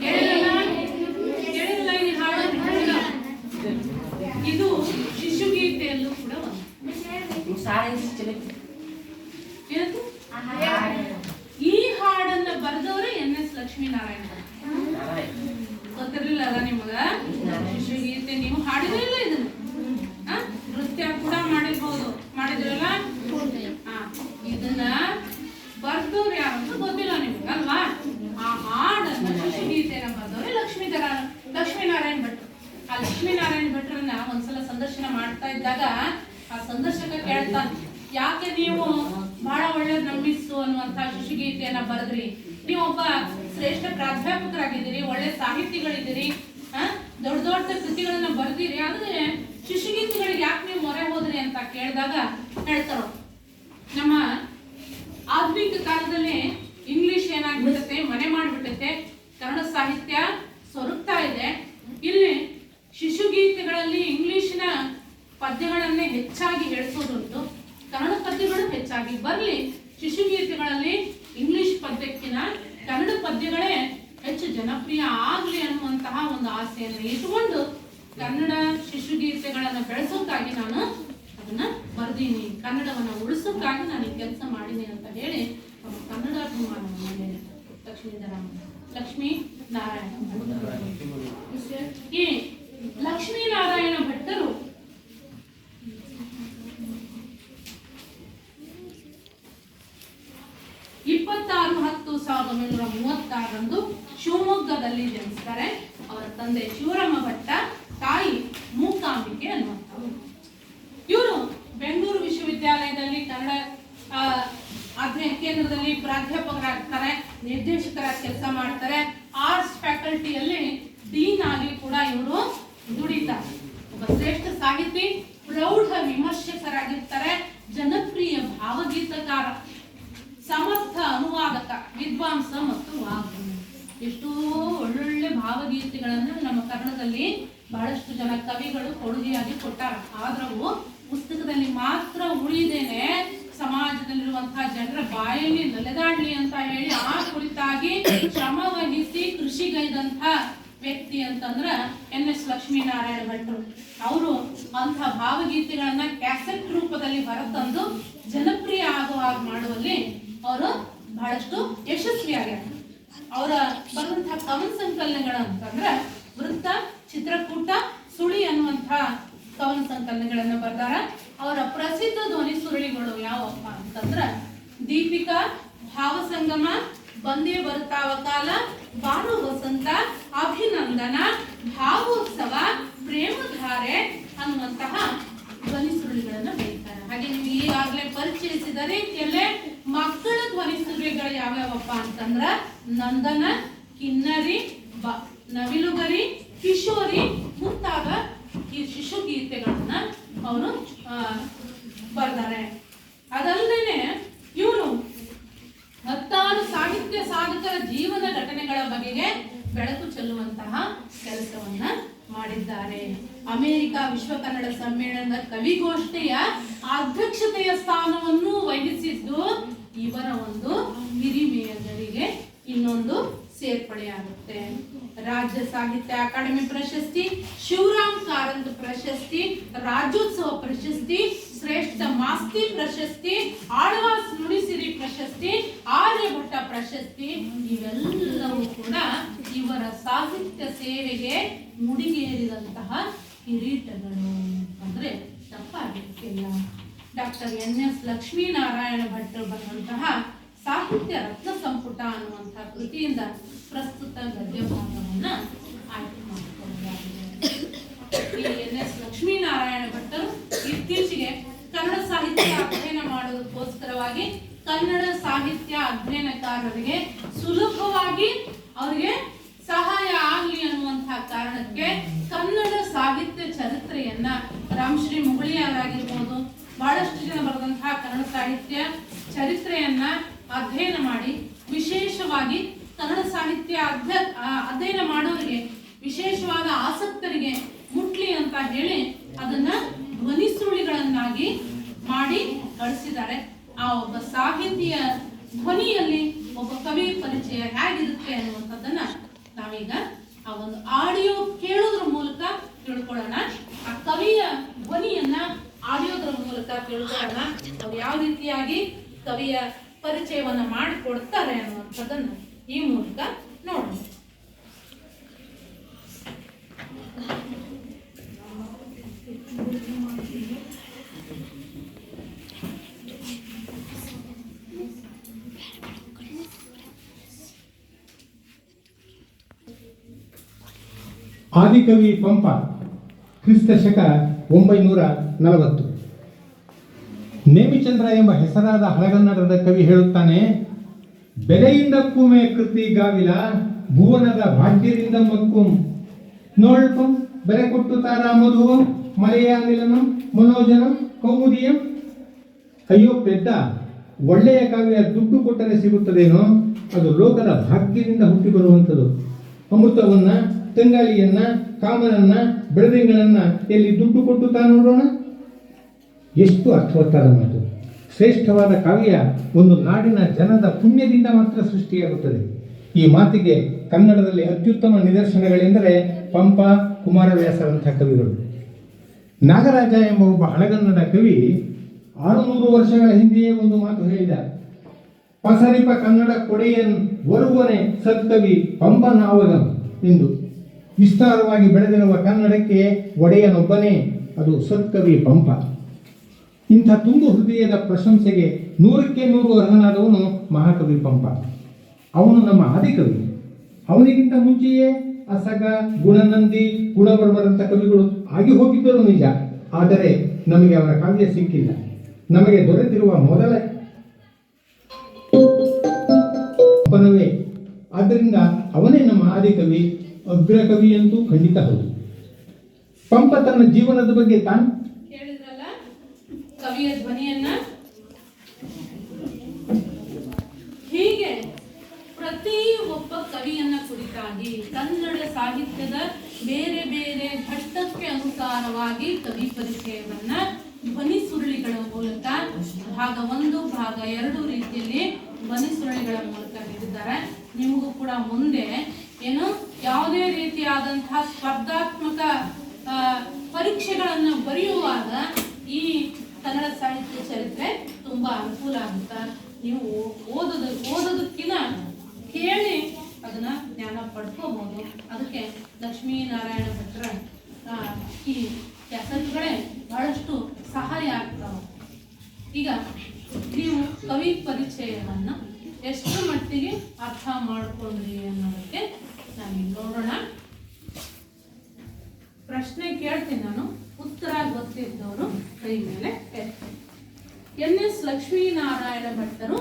ಕೇಳಿರಲ್ಲ? ಈ ಹಾಡು ಇದು ಶಿಶುಗೀತೆಯಲ್ಲೂ ಕೂಡ ಒಂದು. ಈ ಹಾಡನ್ನ ಬರೆದವರೇ NS ಲಕ್ಷ್ಮೀನಾರಾಯಣ. ಗೊತ್ತಿರ್ಲಿಲ್ಲ ನಿಮಗ? ಶಿಶುಗೀತೆ ನೀವು ಹಾಡಿದ್ರಲ್ಲ, ಇದನ್ನ ನೃತ್ಯ ಕೂಡ ಮಾಡಿದ್ರಲ್ಲ? ಇದನ್ನ ಬರ್ದವ್ರು ಯಾರಂತ ಗೊತ್ತಿಲ್ಲ ನಿಮ್ಗೆ ಅಲ್ವಾ? ಆ ಹಾಡನ್ನ ಶಿಶುಗೀತೆನ ಬರ್ದವ್ರೆ ಲಕ್ಷ್ಮೀನಾರಾಯಣ ಭಟ್ರು. ಆ ಲಕ್ಷ್ಮೀನಾರಾಯಣ ಭಟ್ರನ್ನ ಒಂದ್ಸಲ ಸಂದರ್ಶನ ಮಾಡ್ತಾ ಇದ್ದಾಗ ಆ ಸಂದರ್ಶಕ ಕೇಳ್ತಾನೆ, ಯಾಕೆ ನೀವು ಬಹಳ ಒಳ್ಳೆಯವ್ರು ನಂಬಿಸು ಅನ್ನುವಂತಹ ಶಿಶುಗೀತೆಯನ್ನ ಬರೆದ್ರಿ? ನೀವೊಬ್ಬ ಶ್ರೇಷ್ಠ ಪ್ರಾಧ್ಯಾಪಕರಾಗಿದ್ದೀರಿ, ಒಳ್ಳೆ ಸಾಹಿತಿಗಳಿದ್ದೀರಿ, ದೊಡ್ಡ ದೊಡ್ಡ ಕೃತಿಗಳನ್ನ ಬರ್ದಿರಿ, ಆದ್ರೆ ಶಿಶುಗೀತೆಗಳಿಗೆ ಯಾಕೆ ನೀವು ಮೊರೆ ಹೋದ್ರಿ ಅಂತ ಕೇಳಿದಾಗ ಹೇಳ್ತಾರ, ನಮ್ಮ ಆಧುನಿಕ ಕಾಲದಲ್ಲಿ ಇಂಗ್ಲಿಷ್ ಏನಾಗ್ಬಿಡುತ್ತೆ, ಮನೆ ಮಾಡ್ಬಿಟ್ಟೈತೆ, ಕನ್ನಡ ಸಾಹಿತ್ಯ ಸೊರಗ್ತಾ ಇದೆ. ಇಲ್ಲಿ ಶಿಶುಗೀತೆಗಳಲ್ಲಿ ಇಂಗ್ಲಿಷಿನ ಪದ್ಯಗಳನ್ನೇ ಹೆಚ್ಚಾಗಿ ಹೇಳಿಸೋದುಂಟು, ಕನ್ನಡ ಪದ್ಯಗಳು ಹೆಚ್ಚಾಗಿ ಬರಲಿ. ಶಿಶುಗೀತೆಗಳಲ್ಲಿ ಇಂಗ್ಲಿಷ್ ಪದ್ಯಕ್ಕಿಂತ ಕನ್ನಡ ಪದ್ಯಗಳೇ ಹೆಚ್ಚು ಜನಪ್ರಿಯ ಆಗಲಿ ಅನ್ನುವಂತಹ ಒಂದು ಆಸೆಯನ್ನು ಇಟ್ಟುಕೊಂಡು ಕನ್ನಡ ಶಿಶುಗೀತೆಗಳನ್ನು ಬೆಳೆಸೋಕ್ಕಾಗಿ ನಾನು ಅದನ್ನ ಬರ್ದೀನಿ, ಕನ್ನಡವನ್ನು ಉಳಿಸೋಕ್ಕಾಗಿ ನಾನು ಈ ಕೆಲಸ ಮಾಡೀನಿ ಅಂತ ಹೇಳಿ ಕನ್ನಡ ಅಭಿಮಾನವನ್ನು ಲಕ್ಷ್ಮೀಧರ ಲಕ್ಷ್ಮೀ ನಾರಾಯಣ ಈ ಲಕ್ಷ್ಮೀನಾರಾಯಣ ಭಟ್ಟರು 26/10/1936 ಶಿವಮೊಗ್ಗದಲ್ಲಿ ಜನಿಸ್ತಾರೆ. ಅವರ ತಂದೆ ಶಿವರಾಮ ಭಟ್ಟ, ತಾಯಿ ಮೂಕಾಂಬಿಕೆ ಅನ್ನುವಂಥವ್ರು. ಇವರು ಬೆಂಗಳೂರು ವಿಶ್ವವಿದ್ಯಾಲಯದಲ್ಲಿ ಕನ್ನಡ ಅಧ್ಯಯನ ಕೇಂದ್ರದಲ್ಲಿ ಪ್ರಾಧ್ಯಾಪಕರಾಗ್ತಾರೆ, ನಿರ್ದೇಶಕರಾಗಿ ಕೆಲಸ ಮಾಡ್ತಾರೆ. ಆರ್ಟ್ಸ್ ಫ್ಯಾಕಲ್ಟಿಯಲ್ಲಿ ಡೀನ್ ಆಗಿ ಕೂಡ ಇವರು ದುಡಿತಾರೆ. ಒಬ್ಬ ಶ್ರೇಷ್ಠ ಸಾಹಿತಿ, ಪ್ರೌಢ ವಿಮರ್ಶಕರಾಗಿರ್ತಾರೆ, ಜನಪ್ರಿಯ ಭಾವಗೀತಕಾರ, ಸಮರ್ಥ ಅನುವಾದಕ, ವಿದ್ವಾಂಸ ಮತ್ತು ವಾಗ್ಮಿ. ಎಷ್ಟೋ ಒಳ್ಳೊಳ್ಳೆ ಭಾವಗೀತೆಗಳನ್ನು ನಮ್ಮ ಕನ್ನಡದಲ್ಲಿ ಬಹಳಷ್ಟು ಜನ ಕವಿಗಳು ಕೊಡುಗೆಯಾಗಿ ಕೊಟ್ಟಾರ. ಆದ್ರೂ ಪುಸ್ತಕದಲ್ಲಿ ಮಾತ್ರ ಉಳಿದೇನೆ ಸಮಾಜದಲ್ಲಿರುವಂತಹ ಜನರ ಬಾಯಲ್ಲಿ ನಲೆದಾಡ್ಲಿ ಅಂತ ಹೇಳಿ ಆ ಕುರಿತಾಗಿ ಶ್ರಮ ವಹಿಸಿ ಕೃಷಿಗೈದಂಥ ವ್ಯಕ್ತಿ ಅಂತಂದ್ರ NS ಲಕ್ಷ್ಮೀನಾರಾಯಣ ಭಟ್ರು. ಅವರು ಅಂಥ ಭಾವಗೀತೆಗಳನ್ನ ಕ್ಯಾಸೆಟ್ ರೂಪದಲ್ಲಿ ಹೊರತಂದು ಜನಪ್ರಿಯ ಆಗುವ ಮಾಡುವಲ್ಲಿ ಅವರು ಬಹಳಷ್ಟು ಯಶಸ್ವಿಯಾಗ್ಯಾರ. ಅವರ ಬರುವಂತಹ ಕವನ ಸಂಕಲನಗಳು ಅಂತಂದ್ರೆ ವೃತ್ತ, ಚಿತ್ರಕೂಟ, ಸುಳಿ ಅನ್ನುವಂತಹ ಕವನ ಸಂಕಲನಗಳನ್ನ ಬರ್ದಾರ. ಅವರ ಪ್ರಸಿದ್ಧ ಧ್ವನಿ ಸುರುಳಿಗಳು ಯಾವಪ್ಪ ಅಂತಂದ್ರ ದೀಪಿಕಾ, ಭಾವಸಂಗಮ, ಬಂದೇ ಬರ್ತಾವ ಕಾಲ, ಬಾನು ವಸಂತ, ಅಭಿನಂದನ, ಭಾವೋತ್ಸವ, ಪ್ರೇಮಧಾರೆ ಅನ್ನುವಂತಹ ಧ್ವನಿ ಸುರುಳಿಗಳನ್ನ ಬರೀತಾರೆ. ಹಾಗೆ ನೀವು ಈಗಾಗಲೇ ಪರಿಚಯಿಸಿದ ರೀತಿಯಲ್ಲೇ ಮಕ್ಕಳ ಧ್ವನಿ ಸುರುಳಿಗಳು ಯಾವ್ಯಾವಪ್ಪ ಅಂತಂದ್ರ ನಂದನ, ಕಿನ್ನರಿ, ನವಿಲುಗರಿ, ಕಿಶೋರಿ ಮುಂತಾದ ಈ ಶಿಶು ಗೀತೆಗಳನ್ನ ಅವರು ಬರ್ತಾರೆ. ಅದಲ್ಲದೆ ಇವರು 10 ಸಾಹಿತ್ಯ ಸಾಧಕರ ಜೀವನ ಘಟನೆಗಳ ಬಗೆಗೆ ಬೆಳಕು ಚೆಲ್ಲುವಂತಹ ಕೆಲಸವನ್ನ ಮಾಡಿದ್ದಾರೆ. ಅಮೆರಿಕ ವಿಶ್ವ ಕನ್ನಡ ಸಮ್ಮೇಳನದ ಕವಿಗೋಷ್ಠಿಯ ಅಧ್ಯಕ್ಷತೆಯ ಸ್ಥಾನವನ್ನು ವಹಿಸಿದ್ದು ಇವರ ಒಂದು ಹಿರಿಮೆಯರಿಗೆ ಇನ್ನೊಂದು ಸೇರ್ಪಡೆಯಾಗುತ್ತೆ. ರಾಜ್ಯ ಸಾಹಿತ್ಯ ಅಕಾಡೆಮಿ ಪ್ರಶಸ್ತಿ, ಶಿವರಾಮ್ ಕಾರಂತ್ ಪ್ರಶಸ್ತಿ, ರಾಜ್ಯೋತ್ಸವ ಪ್ರಶಸ್ತಿ, ಶ್ರೇಷ್ಠ ಮಾಸ್ತಿ ಪ್ರಶಸ್ತಿ, ಆಳ್ವಾಸ್ ನುಡಿಸಿರಿ ಪ್ರಶಸ್ತಿ, ಆರ್ಯಭಟ್ಟ ಪ್ರಶಸ್ತಿ ಇವೆಲ್ಲವೂ ಕೂಡ ಇವರ ಸಾಹಿತ್ಯ ಸೇವೆಗೆ ಮುಡಿಗೇರಿದಂತಹ ಕಿರೀಟಗಳು ಅಂದ್ರೆ ತಪ್ಪಾಗಿಲ್ಲ. ಡಾಕ್ಟರ್ NS ಲಕ್ಷ್ಮೀನಾರಾಯಣ ಭಟ್ರು ಬರೆದಂತಹ ಸಾಹಿತ್ಯ ರತ್ನ ಸಂಪುಟ ಅನ್ನುವಂತಹ ಕೃತಿಯಿಂದ ಪ್ರಸ್ತುತ ಗದ್ಯ ಭಾಗವನ್ನ ಆಯ್ಕೆ ಮಾಡಿಕೊಳ್ಳಲಾಗಿದೆ. ಈ NS ಲಕ್ಷ್ಮೀನಾರಾಯಣ ಭಟ್ಟರು ಇತ್ತೀಚೆಗೆ ಕನ್ನಡ ಸಾಹಿತ್ಯ ಅಧ್ಯಯನ ಮಾಡೋದಕ್ಕೋಸ್ಕರವಾಗಿ ಕನ್ನಡ ಸಾಹಿತ್ಯ ಅಧ್ಯಯನಕಾರರಿಗೆ ಸುಲಭವಾಗಿ ಅವರಿಗೆ ಸಹಾಯ ಆಗಲಿ ಅನ್ನುವಂತಹ ಕಾರಣಕ್ಕೆ ಕನ್ನಡ ಸಾಹಿತ್ಯ ಚರಿತ್ರೆಯನ್ನ ರಾಮಶ್ರೀ ಮುಗುಳಿಯವರಾಗಿರ್ಬೋದು, ಬಹಳಷ್ಟು ಜನ ಬರೆದಂತಹ ಕನ್ನಡ ಸಾಹಿತ್ಯ ಚರಿತ್ರೆಯನ್ನ ಅಧ್ಯಯನ ಮಾಡಿ ವಿಶೇಷವಾಗಿ ಕನ್ನಡ ಸಾಹಿತ್ಯ ಅಧ್ಯಯನ ಮಾಡೋರಿಗೆ ವಿಶೇಷವಾದ ಆಸಕ್ತರಿಗೆ ಮುಟ್ಲಿ ಅಂತ ಹೇಳಿ ಅದನ್ನ ಧ್ವನಿ ಸುರುಳಿಗಳನ್ನಾಗಿ ಮಾಡಿ ಕಳಿಸಿದ್ದಾರೆ. ಆ ಒಬ್ಬ ಸಾಹಿತಿಯ ಧ್ವನಿಯಲ್ಲಿ ಒಬ್ಬ ಕವಿ ಪರಿಚಯ ಹೇಗಿರುತ್ತೆ ಅನ್ನುವಂಥದ್ದನ್ನ ನಾವೀಗ ಆ ಒಂದು ಆಡಿಯೋ ಕೇಳೋದ್ರ ಮೂಲಕ ತಿಳ್ಕೊಳ್ಳೋಣ. ಆ ಕವಿಯ ಧ್ವನಿಯನ್ನ ಆಡಿಯೋದ್ರ ಮೂಲಕ ತಿಳ್ಕೊಳ್ಳೋಣ. ಅವ್ರು ಯಾವ ರೀತಿಯಾಗಿ ಕವಿಯ ಪರಿಚಯವನ್ನ ಮಾಡಿಕೊಡ್ತಾರೆ ಅನ್ನುವಂಥದ್ದನ್ನ ಈ ಮೂಲಕ ನೋಡೋಣ. ಆದಿಕವಿ ಪಂಪ ಕ್ರಿಸ್ತ ಶಕ 940. ನೇಮಿಚಂದ್ರ ಎಂಬ ಹೆಸರಾದ ಹಳಗನ್ನಡದ ಕವಿ ಹೇಳುತ್ತಾನೆ, ಬೆಲೆಯಿಂದ ಕೂಮೆ ಕೃತಿ ಗಾವಿಲ ಭುವನದ ಭಾಗ್ಯದಿಂದ ಮಕ್ಕುಂ ನೋಳ್ಪಂ ಬೆಲೆ ಕೊಟ್ಟು ತಾರ ಮಧು ಮಲೆಯಾಮಿಲನಂ ಮನೋಜನಂ ಕೌಮುದಿಯಂ. ಅಯ್ಯೋ ಪೆದ್ದ, ಒಳ್ಳೆಯ ಕಾವ್ಯ ದುಡ್ಡು ಕೊಟ್ಟರೆ ಸಿಗುತ್ತದೇನೋ, ಅದು ಲೋಕದ ಭಾಗ್ಯದಿಂದ ಹುಟ್ಟಿ ಬರುವಂಥದ್ದು. ಅಮೃತವನ್ನ, ತಂಗಾಳಿಯನ್ನ, ಕಾಮನನ್ನ, ಬೆಳದಿಂಗಳನ್ನ ಎಲ್ಲಿ ದುಡ್ಡು ಕೊಟ್ಟು ತಾ ನೋಡೋಣ. ಎಷ್ಟು ಅರ್ಥವತ್ತಾದ ಮಾತು. ಶ್ರೇಷ್ಠವಾದ ಕಾವ್ಯ ಒಂದು ನಾಡಿನ ಜನದ ಪುಣ್ಯದಿಂದ ಮಾತ್ರ ಸೃಷ್ಟಿಯಾಗುತ್ತದೆ. ಈ ಮಾತಿಗೆ ಕನ್ನಡದಲ್ಲಿ ಅತ್ಯುತ್ತಮ ನಿದರ್ಶನಗಳೆಂದರೆ ಪಂಪ, ಕುಮಾರವ್ಯಾಸರಂಥ ಕವಿಗಳು. ನಾಗರಾಜ ಎಂಬ ಒಬ್ಬ ಹಳಗನ್ನಡ ಕವಿ 600 ವರ್ಷಗಳ ಹಿಂದೆಯೇ ಒಂದು ಮಾತು ಹೇಳಿದ. ಪಸರಿಪ ಕನ್ನಡ ಕೊಡೆಯನ್ ಒರುವನೆ ಸತ್ಕವಿ ಪಂಪನಾವಗಂ ಎಂದು ವಿಸ್ತಾರವಾಗಿ ಬೆಳೆದಿರುವ ಕನ್ನಡಕ್ಕೆ ಒಡೆಯನೊಬ್ಬನೇ, ಅದು ಸತ್ಕವಿ ಪಂಪ. ಇಂಥ ತುಂಬು ಹೃದಯದ ಪ್ರಶಂಸೆಗೆ 100ಕ್ಕೆ 100 ಅರ್ಹನಾದವನು ಮಹಾಕವಿ ಪಂಪ. ಅವನು ನಮ್ಮ ಆದಿಕವಿ. ಅವನಿಗಿಂತ ಮುಂಚೆಯೇ ಅಸಗ, ಗುಣನಂದಿ, ಗುಣವರ್ಮರಂಥ ಕವಿಗಳು ಆಗಿ ಹೋಗಿದ್ದರು ನಿಜ. ಆದರೆ ನಮಗೆ ಅವರ ಕಾವ್ಯ ಸಿಕ್ಕಿಲ್ಲ. ನಮಗೆ ದೊರೆತಿರುವ ಮೊದಲ ಪಂಪನವೇ. ಆದ್ದರಿಂದ ಅವನೇ ನಮ್ಮ ಆದಿಕವಿ, ಅಗ್ರಕವಿ ಅಂತೂ ಖಂಡಿತ ಹೌದು. ಪಂಪ ತನ್ನ ಜೀವನದ ಬಗ್ಗೆ ತಾನು ಕೇಳಿದ್ರಲ್ಲ ಕವಿಯ ಧ್ವನಿಯನ್ನ. ಹೀಗೆ ಪ್ರತಿ ಒಬ್ಬ ಕವಿಯನ್ನ ಕುರಿತಾಗಿ ಕನ್ನಡ ಸಾಹಿತ್ಯದ ಬೇರೆ ಬೇರೆ ಘಟ್ಟಕ್ಕೆ ಅನುಸಾರವಾಗಿ ಕವಿ ಪರಿಚಯವನ್ನ ಧ್ವನಿ ಸುರುಳಿಗಳ ಮೂಲಕ ಭಾಗ 1, ಭಾಗ 2 ರೀತಿಯಲ್ಲಿ ಧ್ವನಿ ಸುರುಳಿಗಳ ಮೂಲಕ ನೀಡಿದ್ದಾರೆ. ನಿಮಗೂ ಕೂಡ ಮುಂದೆ ಏನು ಯಾವುದೇ ರೀತಿಯಾದಂತಹ ಸ್ಪರ್ಧಾತ್ಮಕ ಪರೀಕ್ಷೆಗಳನ್ನು ಬರೆಯುವಾಗ ಈ ಕನ್ನಡ ಸಾಹಿತ್ಯ ಚರಿತ್ರೆ ತುಂಬಾ ಅನುಕೂಲ ಆಗುತ್ತೆ. ನೀವು ಓದೋದಕ್ಕಿಂತ ಕೇಳಿ ಅದನ್ನ ಜ್ಞಾನ ಪಡ್ಕೋಬಹುದು. ಅದಕ್ಕೆ ಲಕ್ಷ್ಮೀನಾರಾಯಣ ಭಟ್ರ ಈ ಕ್ಯಾಸೆಟ್ಗಳೇ ಬಹಳಷ್ಟು ಸಹಾಯ ಆಗ್ತಾವೆ. ಈಗ ನೀವು ಕವಿ ಪರಿಚಯವನ್ನ ಎಷ್ಟು ಮಟ್ಟಿಗೆ ಅರ್ಥ ಮಾಡ್ಕೊಂಡ್ರಿ ಅನ್ನೋದಕ್ಕೆ ನಾನು ನೋಡೋಣ. ಪ್ರಶ್ನೆ ಕೇಳ್ತೀನಿ ನಾನು, ಉತ್ತರ ಗೊತ್ತಿದ್ದವರು ಕೈ ಮೇಲೆ ಎತ್ತಿ. ಎನ್.ಎಸ್. ಲಕ್ಷ್ಮೀನಾರಾಯಣ ಭಟ್ಟರು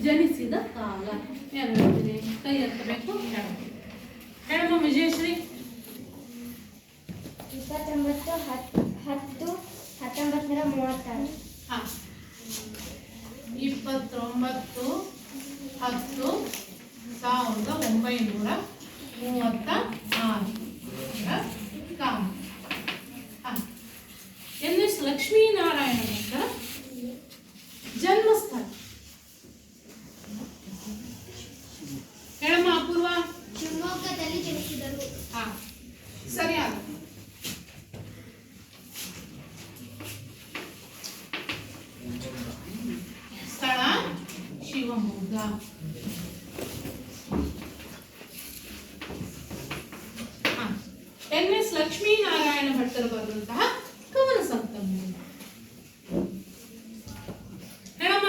ಜನಿಸಿದ ಕಾಲ ಏನು ಹೇಳ್ತೀನಿ? ಕೈ ಎತ್ತಬೇಕು, ಹೇಳಮ್ಮ ವಿಜಯಶ್ರೀ. 29/10/1936. ಹಾ, 29/10/1936 ಎನ್.ಎಸ್. ಲಕ್ಷ್ಮೀನಾರಾಯಣ ಭಟ್ಟರ ಜನ್ಮಸ್ಥಳ ಹೇಳಮ್ಮ ಅಪೂರ್ವ. ಶಿವಮೊಗ್ಗದಲ್ಲಿ ಜನಿಸಿದರು. ಹಾ, ಸರಿಯಾದ ಸ್ಥಳ ಶಿವಮೊಗ್ಗ. ಎನ್.ಎಸ್. ಲಕ್ಷ್ಮೀನಾರಾಯಣ ಭಟ್ಟರು ಬರೆದಂತಹ ಕವನ ಸಂಕಲನ ಹೇಳಮ್ಮ.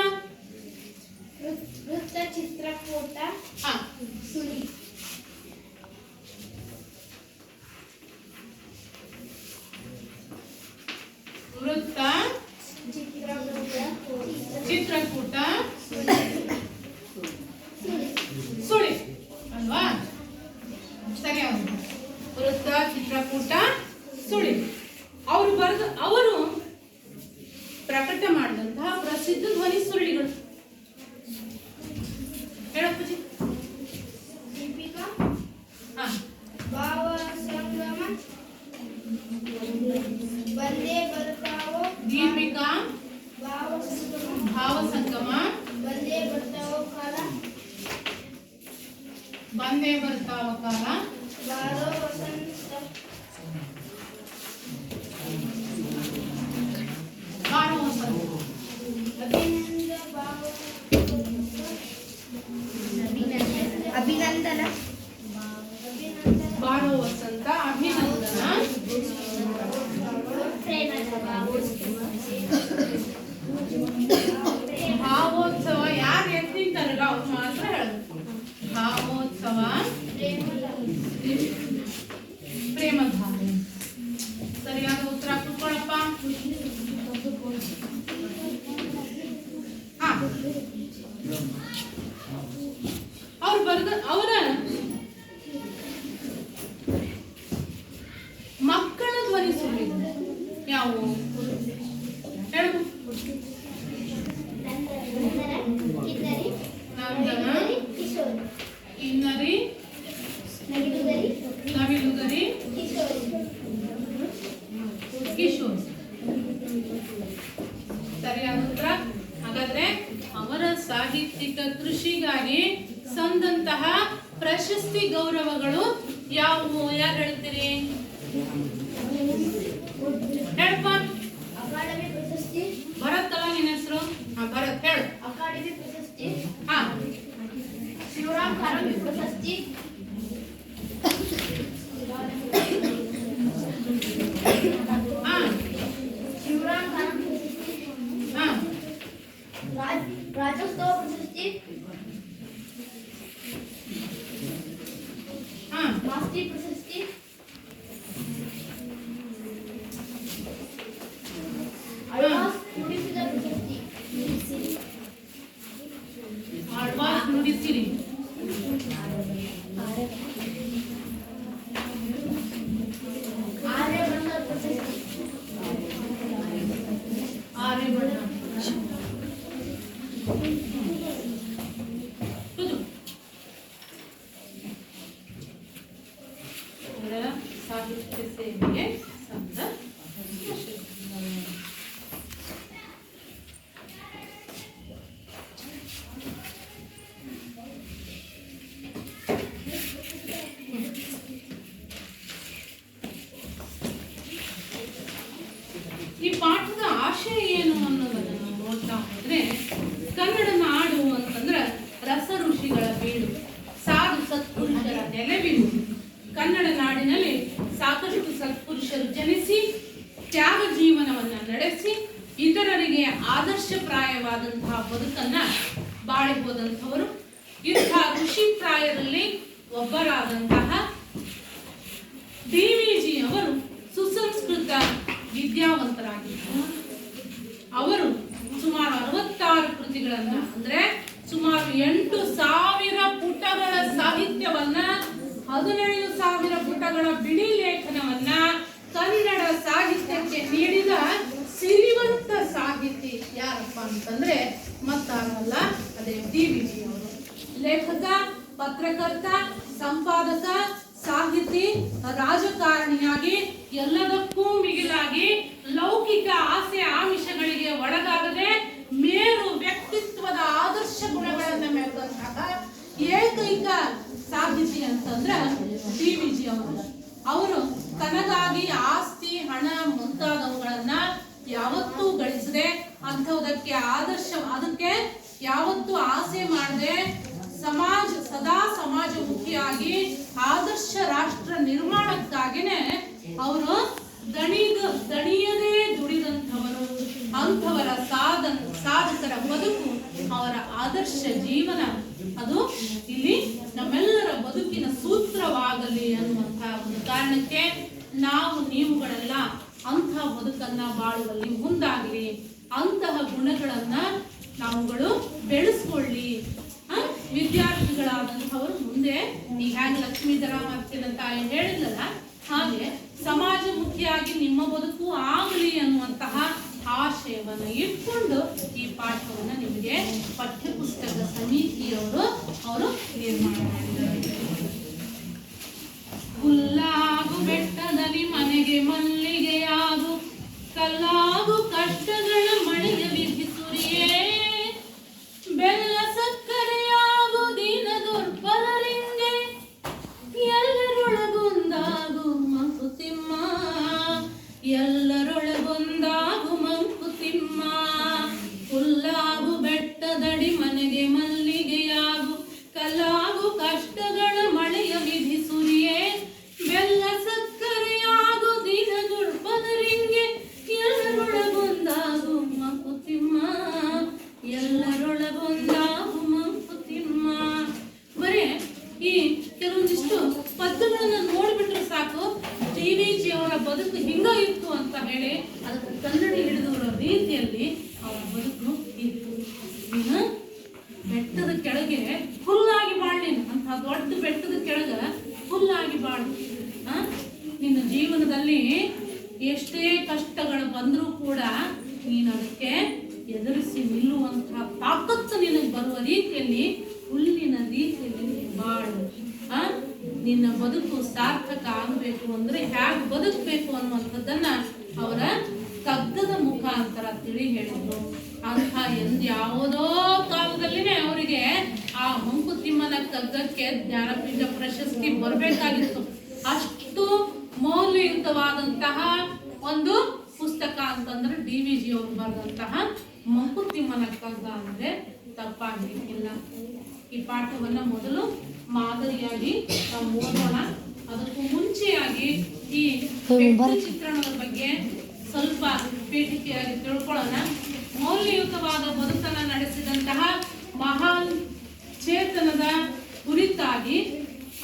ವೃತ್ತ ಚಿತ್ರಕೂಟ ಸುಳಿ. ವೃತ್ತ ಚಿತ್ರಕೂಟ ಸುಳಿ ಅಲ್ವಾ? ಸರಿಯಾದ ವೃತ್ತ ಚಿತ್ರಕೂಟ ಸುಳಿ. ಅವರು ಪ್ರಕಟ ಮಾಡಿದಂತಹ ಪ್ರಸಿದ್ಧ ಧ್ವನಿ ಸುರುಳಿಗಳು ಹೇಳಪ್ಪಜಿ. ದೀಪಿಕಾ, ಹಾ, ಭಾವಸಂಗಮ, ಬಂದೇ ಬರ್ತಾವೋ. ದೀಪಿಕಾ, ಭಾವಸಂಗಮ, ಭಾವಸಂಗಮ, ಬಂದೇ ಬರ್ತಾವೋ ಕಾಲ, ಬಂದೇ ಬರ್ತಾವ ಕಾಲ, ಬಾರೋ ವಸಂತ, ಬಾರೋ ವಸಂತ, ಅಭಿನಂದನ, ಬಾರೋ ವಸಂತ, ಅಭಿನಂದನ, ಭಾವೋತ್ಸವ. ಯಾರು ಎತ್ತಿಂತಾರಲ್ಲ ಅವ್ರು ಮಾತ್ರ ಹೇಳಬೇಕು. ಭಾವೋತ್ಸವ, ಪ್ರೇಮಧಾರೆ. ಸರಿಯಾದ ಉತ್ತರ ಕುತ್ಕೊಳ್ಳಪ್ಪ. ಹಾ, ಅವರ ಮಕ್ಕಳ ಧ್ವನಿ ಸುರುಳಿಗಳು ಯಾವುವು ಹೇಳು. ನಂದನ, ಕಿನ್ನರಿ, ನವಿಲುಗರಿ, ಕಿಶೋರ್. ಸರಿಯಾದ ಉತ್ತರ. ಹಾಗಾದ್ರೆ ಅವರ ಸಾಹಿತ್ಯಿಕ ಕೃಷಿಗಾಗಿ ಸಂದಂತಹ ಪ್ರಶಸ್ತಿ ಗೌರವಗಳು ಯಾವುವು? ಯಾರು ಹೇಳ್ತೀರಿ? ಹೇಳಪ್ಪ. ಅಕಾಡೆಮಿ ಪ್ರಶಸ್ತಿ. ಭರತ್ ಅಲ್ಲ ನಿನ್ನ ಹೆಸರು? ಭರತ್ ಹೇಳು. ಅಕಾಡೆಮಿ ಪ್ರಶಸ್ತಿ ಪ್ರಶಸ್ತಿ ಹಾ ಶಿವರಾಮ್ ಹಾ ರಾಜ್ಯೋತ್ಸವ ಪ್ರಶಸ್ತಿ ಹಾ ಮಾಸ್ತಿ ಪ್ರಶಸ್ತಿ ಅಳ್ವಾಸ್ ನುಡಿಸಿದ ಪ್ರಶಸ್ತಿ ಆಳ್ವಾಸ್ ನುಡಿಸಿರಿ ಆರ್ಯಭಟ ಪ್ರಶಸ್ತಿ ಆರ್ಯಭಟ ಕೂತು. ಕನ್ನಡ ಸಾಹಿತ್ಯ ಸೇವೆಗೆ ಸಂದ ಈ ಪಾಠದ ಆಶಯ ಏನು ಅನ್ನೋದನ್ನ ನಾವು ನೋಡ್ತಾ ಹೋದ್ರೆ ಕನ್ನಡ ನಾಡು ಅಂತಂದ್ರೆ ರಸ ಋಷಿಗಳ ಬೀಡು, ಸಾಧು ಸತ್ಪುರುಷರ ನೆಲೆವೀಡು. ಕನ್ನಡ ನಾಡಿನಲ್ಲಿ ಸಾಕಷ್ಟು ಸತ್ಪುರುಷರು ಜನಿಸಿ ತ್ಯಾಗ ಜೀವನವನ್ನ ನಡೆಸಿ ಇತರರಿಗೆ ಆದರ್ಶಪ್ರಾಯವಾದಂತಹ ಬದುಕನ್ನ ಬಾಳಿ ಹೋದಂಥವರು. ಇಂಥ ಋಷಿಪ್ರಾಯರಲ್ಲಿ ಒಬ್ಬರಾದಂತಹ ಡಿ.ವಿ.ಜಿ. ಅವರು ಸುಸಂಸ್ಕೃತ ವಿದ್ಯಾವಂತರಾಗಿದ್ದರು. ಅವರು ಸುಮಾರು 66 ಕೃತಿಗಳನ್ನ ಅಂದ್ರೆ ಸುಮಾರು 8,000 ಪುಟಗಳ ಸಾಹಿತ್ಯವನ್ನ, 15,000 ಪುಟಗಳ ಬಿಡಿ ಲೇಖನವನ್ನ ಕನ್ನಡ ಸಾಹಿತ್ಯಕ್ಕೆ ನೀಡಿದ ಸಿರಿವಂತ ಸಾಹಿತಿ ಯಾರಪ್ಪ ಅಂತಂದ್ರೆ ಮತ್ತಾರಲ್ಲ, ಅದೇ ಡಿ.ವಿ.ಜಿ. ಅವರು. ಲೇಖಕ, ಪತ್ರಕರ್ತ, ಸಂಪಾದಕ, ಸಾಹಿತಿ, ರಾಜಕಾರಣಿಯಾಗಿ ಎಲ್ಲದಕ್ಕೂ ಮಿಗಿಲಾಗಿ ಲೌಕಿಕ ಆಸೆ ಆಮಿಷಗಳಿಗೆ ಒಳಗಾಗದೆ ಮೇರು ವ್ಯಕ್ತಿತ್ವದ ಆದರ್ಶ ಗುಣಗಳನ್ನು ಮೆರೆದಂತಹ ಏಕೈಕ ಸಾಹಿತಿ ಅಂತಂದ್ರೆ ಡಿ.ವಿ.ಜಿ. ಅವರು ತನಗಾಗಿ ಆಸ್ತಿ, ಹಣ ಮುಂತಾದವುಗಳನ್ನ ಯಾವತ್ತೂ ಗಳಿಸದೆ ಅಂಥದಕ್ಕೆ ಅದಕ್ಕೆ ಯಾವತ್ತೂ ಆಸೆ ಮಾಡದೆ ಸದಾ ಸಮಾಜಮುಖಿಯಾಗಿ ಆದರ್ಶ ರಾಷ್ಟ್ರ ನಿರ್ಮಾಣಕ್ಕಾಗಿನೇ ಅವರು ದಣಿಯದೇ ದುಡಿದಂಥವರು. ಅಂಥವರ ಸಾಧಕರ ಬದುಕು, ಅವರ ಆದರ್ಶ ಜೀವನ ಅದು ಇಲ್ಲಿ ನಮ್ಮೆಲ್ಲರ ಬದುಕಿನ ಸೂತ್ರವಾಗಲಿ ಅನ್ನುವಂತಹ ಒಂದು ಕಾರಣಕ್ಕೆ ನಾವು ನೀವುಗಳೆಲ್ಲ ಅಂಥ ಬದುಕನ್ನ ಬಾಳುವಲ್ಲಿ ಮುಂದಾಗಲಿ, ಅಂತಹ ಗುಣಗಳನ್ನ ನಾವುಗಳು ಬೆಳೆಸ್ಕೊಳ್ಳಿ. ವಿದ್ಯಾರ್ಥಿಗಳಾದಂಥವರು ಮುಂದೆ ಈಗ ಹೇಗೆ ಲಕ್ಷ್ಮೀಧರ ಅಂತ ಹೇಳಿದ್ರಲ್ಲ, ಹಾಗೆ ಸಮಾಜಮುಖಿಯಾಗಿ ನಿಮ್ಮ ಬದುಕು ಆಗಲಿ ಅನ್ನುವಂತಹ ಆಶಯವನ್ನು ಇಟ್ಕೊಂಡು ಈ ಪಾಠವನ್ನು ನಿಮಗೆ ಪಠ್ಯಪುಸ್ತಕ ಸಮಿತಿಯವರು ನಿರ್ಮಾಣ ಮಾಡಿದ್ದಾರೆ. ಹುಲ್ಲಾಗು ಬೆಟ್ಟದಲ್ಲಿ ಮನೆಗೆ ಮಲ್ಲಿಗೆಯಾಗು, ಕಲ್ಲಾಗು ಕಷ್ಟಗಳ ಮಳೆಯ ವಿಧಿಸುರಿಯೇ, ಬೆಲ್ಲ ಸಕ್ಕರೆಯಾಗು ದೀನ ದುರ್ಬಲರಿಂಗೆ, ಎಲ್ಲರೊಳಗೊಂದಾಗು ಮಂಕುತಿಮ್ಮ, ಎಲ್ಲರೊಳಗೊಂದಾಗು ಮಂಕುತಿಮ್ಮ. ಹುಲ್ಲಾಗು ಬೆಟ್ಟದಡಿ ಮನೆಗೆ ಮಲ್ಲಿಗೆಯಾಗು, ಕಲ್ಲಾಗು ಕಷ್ಟಗಳ ಮಳೆಯ ವಿಧಿಸುರಿಯೇ, ಬೆಲ್ಲ ಸಕ್ಕರೆಯಾಗು ದೀನ ದುರ್ಬಲರಿಂಗೆ, ಎಲ್ಲರೊಳಗೊಂದಾಗು ಮಂಕುತಿಮ್ಮ, ಎಲ್ಲರೊಳಗೊಂದಾಗು ಮಂಕುತಿಮ್ಮ. ಬರೇ ಈ ಕೆಲವೊಂದಿಷ್ಟು ಪದ್ಯಗಳನ್ನ ನೋಡ್ಬಿಟ್ರೆ ಸಾಕು, ಡಿ.ವಿ.ಜಿ. ಅವರ ಬದುಕು ಹಿಂಗ ಇತ್ತು ಅಂತ ಹೇಳಿ ಅದಕ್ಕೆ ಕನ್ನಡಿ ಹಿಡಿದವರ ರೀತಿಯಲ್ಲಿ ಅವರ ಬದುಕು ಇತ್ತು. ನೀನು ಬೆಟ್ಟದ ಕೆಳಗೆ ಹುಲ್ಲಾಗಿ ಬಾಳಿ, ಅಂತ ದೊಡ್ಡ ಬೆಟ್ಟದ ಕೆಳಗ ಹುಲ್ಲಾಗಿ ಬಾಳು. ನಿನ್ನ ಜೀವನದಲ್ಲಿ ಎಷ್ಟೇ ಕಷ್ಟಗಳು ಬಂದರೂ ಕೂಡ ನೀನು ಅದಕ್ಕೆ ಎದುರಿಸಿ ನಿಲ್ಲುವಂತಹ ತಾಕತ್ತು ನಿನಗೆ ಬರುವ ರೀತಿಯಲ್ಲಿ, ಹುಲ್ಲಿನ ರೀತಿಯಲ್ಲಿ ಬಾಳು. ನಿನ್ನ ಬದುಕು ಸಾರ್ಥಕ ಆಗಬೇಕು ಅಂದ್ರೆ ಹೇಗೆ ಬದುಕಬೇಕು ಅನ್ನುವಂಥದ್ದನ್ನ ಅವರ ಕಗ್ಗದ ಮುಖಾಂತರ ತಿಳಿ ಹೇಳಿದ್ರು. ಅಂಥ ಯಾವುದೋ ಕಾಲದಲ್ಲಿನೇ ಅವರಿಗೆ ಆ ಮಂಕುತಿಮ್ಮನ ಕಗ್ಗಕ್ಕೆ ಜ್ಞಾನಪೀಠ ಪ್ರಶಸ್ತಿ ಬರಬೇಕಾಗಿತ್ತು. ಅಷ್ಟು ಮೌಲ್ಯಯುತವಾದಂತಹ ಒಂದು ಪುಸ್ತಕ ಅಂತಂದ್ರೆ ಡಿ.ವಿ.ಜಿ. ಅವರು ಬರೆದಂತಹ ಮಂಕುತಿಮ್ಮನ ಕಗ್ಗ ಅಂದ್ರೆ ತಪ್ಪಾಗಲಿಕ್ಕಿಲ್ಲ. ಈ ಪಾಠವನ್ನ ಮೊದಲು ಮಾದರಿಯಾಗಿ ನಾವು ಓದೋಣ. ಅದಕ್ಕೂ ಮುಂಚೆಯಾಗಿ ಈ ವ್ಯಕ್ತಿ ಚಿತ್ರಣದ ಬಗ್ಗೆ ಸ್ವಲ್ಪ ಪೀಠಿಕೆಯಾಗಿ ತಿಳ್ಕೊಳ್ಳೋಣ. ಮೌಲ್ಯಯುತವಾದ ಬದುಕನ್ನು ನಡೆಸಿದಂತಹ ಮಹಾನ್ ಚೇತನದ ಕುರಿತಾಗಿ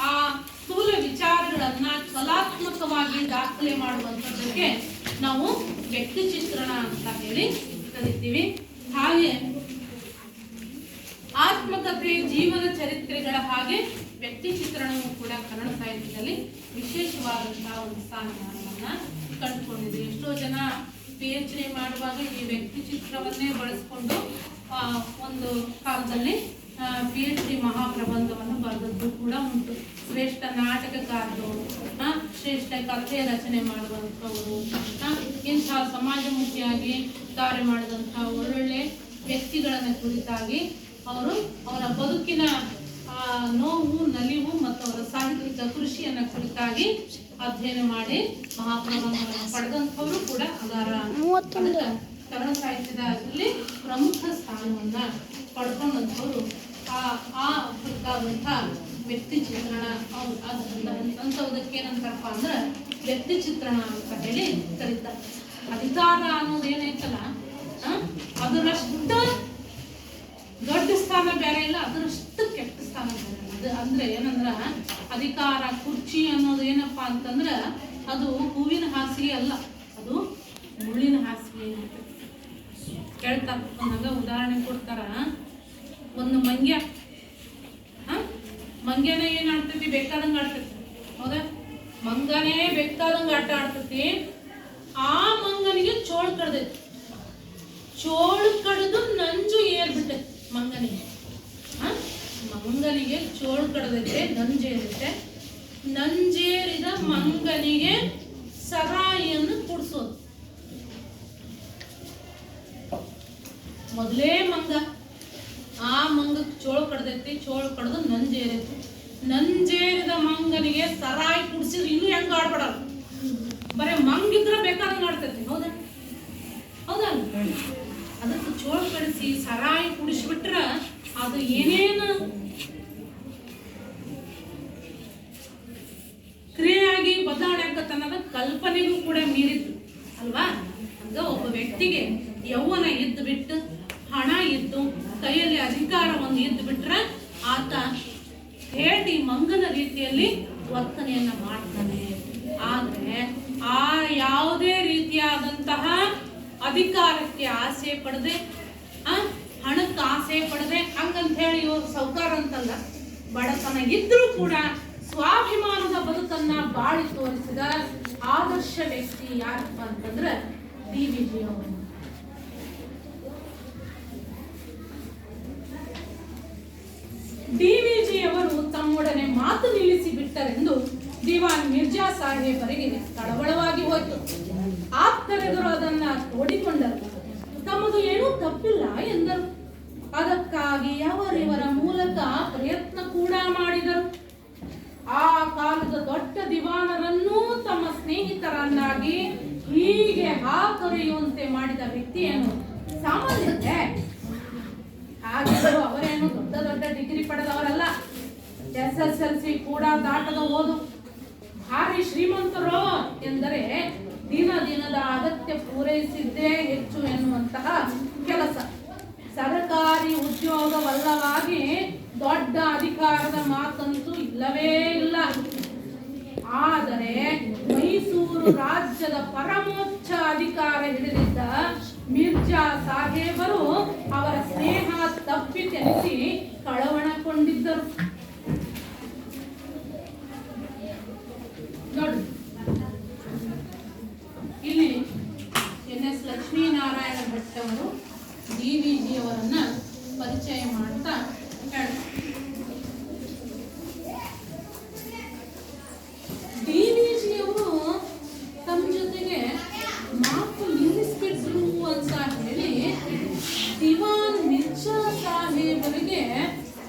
ಆ ಸ್ಥೂಲ ವಿಚಾರಗಳನ್ನ ಕಲಾತ್ಮಕವಾಗಿ ದಾಖಲೆ ಮಾಡುವಂಥದ್ದಕ್ಕೆ ನಾವು ವ್ಯಕ್ತಿ ಚಿತ್ರಣ ಅಂತ ಹೇಳಿ ಕರಿತೀವಿ. ಹಾಗೆ ಆತ್ಮಕಥೆ, ಜೀವನ ಚರಿತ್ರೆಗಳ ಹಾಗೆ ವ್ಯಕ್ತಿ ಚಿತ್ರಣವು ಕೂಡ ಕನ್ನಡ ಸಾಹಿತ್ಯದಲ್ಲಿ ವಿಶೇಷವಾದಂತಹ ಒಂದು ಸ್ಥಾನಮಾನವನ್ನ ಕಂಡುಕೊಂಡಿದೆ. ಎಷ್ಟೋ ಜನ PhD ಮಾಡುವಾಗ ಈ ವ್ಯಕ್ತಿ ಚಿತ್ರವನ್ನೇ ಬಳಸಿಕೊಂಡು ಒಂದು ಕಾಲದಲ್ಲಿ PhD ಮಹಾಪ್ರಬಂಧವನ್ನು ಬರೆದದ್ದು ಕೂಡ ಉಂಟು. ಶ್ರೇಷ್ಠ ನಾಟಕಕಾರರು, ಶ್ರೇಷ್ಠ ಕಥೆ ರಚನೆ ಮಾಡುವಂಥವರು, ಇಂಥ ಸಮಾಜಮುಖಿಯಾಗಿ ಕಾರ್ಯ ಮಾಡಿದಂತಹ ಒಳ್ಳೊಳ್ಳೆ ವ್ಯಕ್ತಿಗಳನ್ನ ಕುರಿತಾಗಿ ಅವರ ಬದುಕಿನ ನೋವು, ನಲಿವು ಮತ್ತು ಅವರ ಸಾಹಿತ್ಯಿಕ ಕೃಷಿಯನ್ನ ಕುರಿತಾಗಿ ಅಧ್ಯಯನ ಮಾಡಿ ಮಹಾಪ್ರಬಂಧವನ್ನು ಪಡೆದಂಥವರು ಕೂಡ ಅದರ ಕನ್ನಡ ಸಾಹಿತ್ಯದಲ್ಲಿ ಪ್ರಮುಖ ಸ್ಥಾನವನ್ನ ಪಡ್ಕೊಂಡಂಥವ್ರು ಆ ಕುರಿತಾದಂಥ ವ್ಯಕ್ತಿ ಚಿತ್ರಣ. ಅಂಥದಕ್ಕೆ ಏನಂತಾರಪ್ಪ ಅಂದ್ರೆ ವ್ಯಕ್ತಿ ಚಿತ್ರಣ ಅಂತ ಹೇಳಿ ಕರೀತಾರೆ. ಅಧಿಕಾರ ಅನ್ನೋದು ಏನೈತಲ್ಲ, ಅದರಷ್ಟು ದೊಡ್ಡ ಸ್ಥಾನ ಬೇರೆ ಇಲ್ಲ, ಅದರಷ್ಟು ಕೆಟ್ಟ ಸ್ಥಾನ ಬೇರೆ ಇಲ್ಲ. ಅದು ಅಂದ್ರೆ ಏನಂದ್ರ ಅಧಿಕಾರ, ಕುರ್ಚಿ ಅನ್ನೋದು ಏನಪ್ಪ ಅಂತಂದ್ರ ಅದು ಹೂವಿನ ಹಾಸಿಗೆ ಅಲ್ಲ, ಅದು ಮುಳ್ಳಿನ ಹಾಸಿಗೆ. ಕೇಳ್ತಾರ, ಹಂಗ ಉದಾಹರಣೆ ಕೊಡ್ತಾರ. ಒಂದು ಮಂಗ್ಯನ ಏನ್ ಆಡ್ತೈತಿ? ಬೇಕಾದಂಗ ಆಡ್ತೈತಿ, ಹೌದಾ? ಮಂಗನೇ ಬೇಕಾದಂಗ ಆಟ ಆಡ್ತೈತಿ. ಆ ಮಂಗನಿಗೆ ಚೋಳು ಕಡ್ದೈತಿ. ಚೋಳು ಕಡ್ದು ನಂಜು ಏರ್ಬಿಟ್ಟೈತಿ ಮಂಗನಿಗೆ. ಮಂಗನಿಗೆ ಚೋಳು ಕಡ್ದೈತೆ, ನಂಜೇರಿದೆ. ನಂಜೇರಿದ ಮಂಗನಿಗೆ ಸರಾಯಿಯನ್ನು ಕುಡಿಸೋದು. ಮೊದಲೇ ಮಂಗ, ಆ ಮಂಗಕ್ಕೆ ಚೋಳು ಕಡ್ದೈತಿ, ಚೋಳು ಕಡ್ದು ನಂಜೇರೈತಿ. ನಂಜೇರಿದ ಮಂಗನಿಗೆ ಸರಾಯಿ ಕುಡಿಸಿದ್ರೆ ಇನ್ನೂ ಹೆಂಗ ಆಡ್ಬಿಡಲ್ಲ, ಬರೀ ಮಂಗಿದ್ರೆ ಬೇಕಾದಂಗ ಆಡ್ತೈತಿ, ಹೌದಾ? ಹೌದಾ? ಅದಕ್ಕೆ ಚೋಳು ಕಡಿಸಿ ಸರಾಯಿ ಕುಡಿಸ್ಬಿಟ್ರ ಅದು ಏನೇನು ಕ್ರಿಯೆಯಾಗಿ ಬದಲಾವಣೆ ಆಗತ್ತೆ ಅನ್ನೋದು ಕಲ್ಪನೆಗೂ ಕೂಡ ಮೀರಿದ್ದು ಅಲ್ವಾ? ಹಂಗ ಒಬ್ಬ ವ್ಯಕ್ತಿಗೆ ಯೌವನ ಇದ್ದು ಬಿಟ್ಟು, ಹಣ ಇದ್ದು, ಕೈಯಲ್ಲಿ ಅಧಿಕಾರ ಒಂದು ಇದ್ದು ಬಿಟ್ರೆ ಆತ ಹೇಟಿ ಮಂಗನ ರೀತಿಯಲ್ಲಿ ವರ್ತನೆಯನ್ನ ಮಾಡ್ತಾನೆ. ಆದ್ರೆ ಆ ಯಾವುದೇ ರೀತಿಯಾದಂತಹ ಅಧಿಕಾರಕ್ಕೆ ಆಸೆ ಪಡದೆ, ಹಣಕ್ಕೆ ಆಸೆ ಪಡದೆ, ಹಂಗಂತ ಹೇಳಿ ಇವರು ಸೌಕಾರ ಅಂತಲ್ಲ, ಬಡತನ ಇದ್ರೂ ಕೂಡ ಸ್ವಾಭಿಮಾನದ ಬದುಕನ್ನ ಬಾಳಿ ತೋರಿಸಿದ ಆದರ್ಶ ವ್ಯಕ್ತಿ ಯಾರಪ್ಪ ಅಂತಂದ್ರೆ DVG ಅವರು. DVG ಅವರು ತಮ್ಮೊಡನೆ ಮಾತು ನಿಲ್ಲಿಸಿ ಬಿಟ್ಟರೆಂದು ದಿವಾನ್ ಮಿರ್ಜಾ ಸಾಹೇಬರಿಗೆ ಕಳವಳವಾಗಿ ಹೋಯಿತು. ಆಪ್ತರೆದುರು ಅದನ್ನ ತೋಡಿಕೊಂಡರು. ತಮ್ಮದು ಏನೂ ತಪ್ಪಿಲ್ಲ ಎಂದರು. ಅದಕ್ಕಾಗಿ ಅವರಿವರ ಮೂಲಕ ಪ್ರಯತ್ನ ಕೂಡ ಮಾಡಿದರು. ಆ ಕಾಲದ ದೊಡ್ಡ ದಿವಾನರನ್ನೂ ತಮ್ಮ ಸ್ನೇಹಿತರನ್ನಾಗಿ ಹೀಗೆ ಹಾಕರೆಯುವಂತೆ ಮಾಡಿದ ವ್ಯಕ್ತಿಯನ್ನು ಸಾಮಾನ್ಯತೆ. ಹಾಗಿದ್ದರೂ ಅವರೇನು ದೊಡ್ಡ ದೊಡ್ಡ ಡಿಗ್ರಿ ಪಡೆದವರಲ್ಲ, SSLC ಕೂಡ ದಾಟದ ಓದು. ಭಾರಿ ಶ್ರೀಮಂತರು ಎಂದರೆ ದಿನದ ಅಗತ್ಯ ಪೂರೈಸಿದ್ದೇ ಹೆಚ್ಚು ಎನ್ನುವಂತಹ ಕೆಲಸ. ಸರ್ಕಾರಿ ಉದ್ಯೋಗವಲ್ಲವಾಗಿ ದೊಡ್ಡ ಅಧಿಕಾರದ ಮಾತಂತೂ ಇಲ್ಲವೇ ಇಲ್ಲ. ಆದರೆ ಮೈಸೂರು ರಾಜ್ಯದ ಪರಮೋಚ್ಚ ಅಧಿಕಾರ ಹಿಡಿದಿದ್ದ ಮಿರ್ಜಾ ಸಾಹೇಬರು ಅವರ ಸ್ನೇಹ ತಪ್ಪಿತೆನಿಸಿ ಕಳವಳಗೊಂಡಿದ್ದರು. ನೋಡಿ, ಇಲ್ಲಿ NS ಲಕ್ಷ್ಮೀನಾರಾಯಣ ಭಟ್ ಅವರು DVG ಅವರನ್ನ ಪರಿಚಯ ಮಾಡ್ತಾ DVG ಅವರು ತಮ್ಮ ಜೊತೆಗೆ ಮಾತು ನಿಲ್ಲಿಸ್ಬಿಟ್ರು ಅಂತ ಹೇಳಿ ದಿವಾನ್ ಮಿರ್ಜಾ ಸಾಹೇಬರಿಗೆ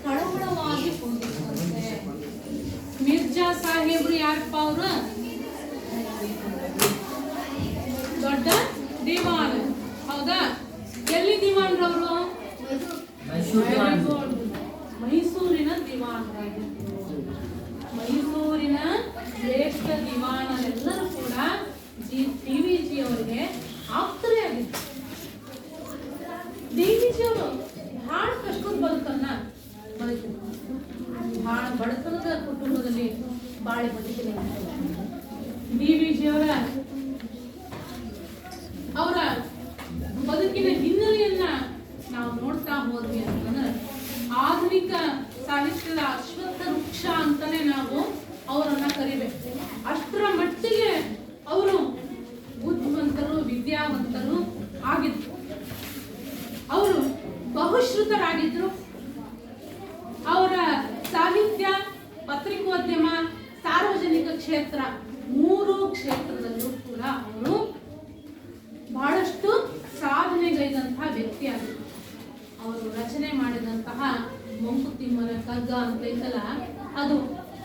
ಕಳವಳವಾಗಿ ಹೋಗಿದ್ದಂತೆ. ಮಿರ್ಜಾ ಸಾಹೇಬ್ರು ಯಾರಪ್ಪ? ಅವರು ದೊಡ್ಡ ದಿವಾನ್, ಹೌದಾ? ಎಲ್ಲಿ ದಿವಾನ್ರವರು? ಮೈಸೂರಿನ ದಿವಾನ್ರಾಗಿದ್ರು. ಬಾಳಿ ಬದುಕಿದೆ. DVಜಿಯವರ ಅವರ ಬದುಕಿನ ಹಿನ್ನೆಲೆಯನ್ನ ನಾವು ನೋಡ್ತಾ ಹೋದ್ವಿ ಅಂತಂದ್ರೆ ಆಧುನಿಕ ಸಾಹಿತ್ಯದ ಅಶ್ವತ್ಥ ವೃಕ್ಷ ಅಂತಾನೆ ನಾವು ಅವರನ್ನ ಕರಿಬೇಕು. ಅಷ್ಟರ ಮಟ್ಟಿಗೆ ಅವರು ಬುದ್ಧಿವಂತರು, ವಿದ್ಯಾವಂತರು ಆಗಿದ್ರು. ಅವರು ಬಹುಶ್ರುತರಾಗಿದ್ರು. ಅವರ ಸಾಹಿತ್ಯ, ಪತ್ರಿಕೋದ್ಯಮ, ಸಾರ್ವಜನಿಕ ಕ್ಷೇತ್ರ 3 ಕ್ಷೇತ್ರದಲ್ಲೂ ಕೂಡ ಅವರು ಬಹಳಷ್ಟು ಸಾಧನೆಗೈದಂತಹ ವ್ಯಕ್ತಿಯಾಗಿದ್ದರು. ಅವರು ರಚನೆ ಮಾಡಿದಂತಹ ಮಂಕುತಿಮ್ಮನ ಕಗ್ಗ ಅಂತ ಐತಲ್ಲ, ಅದು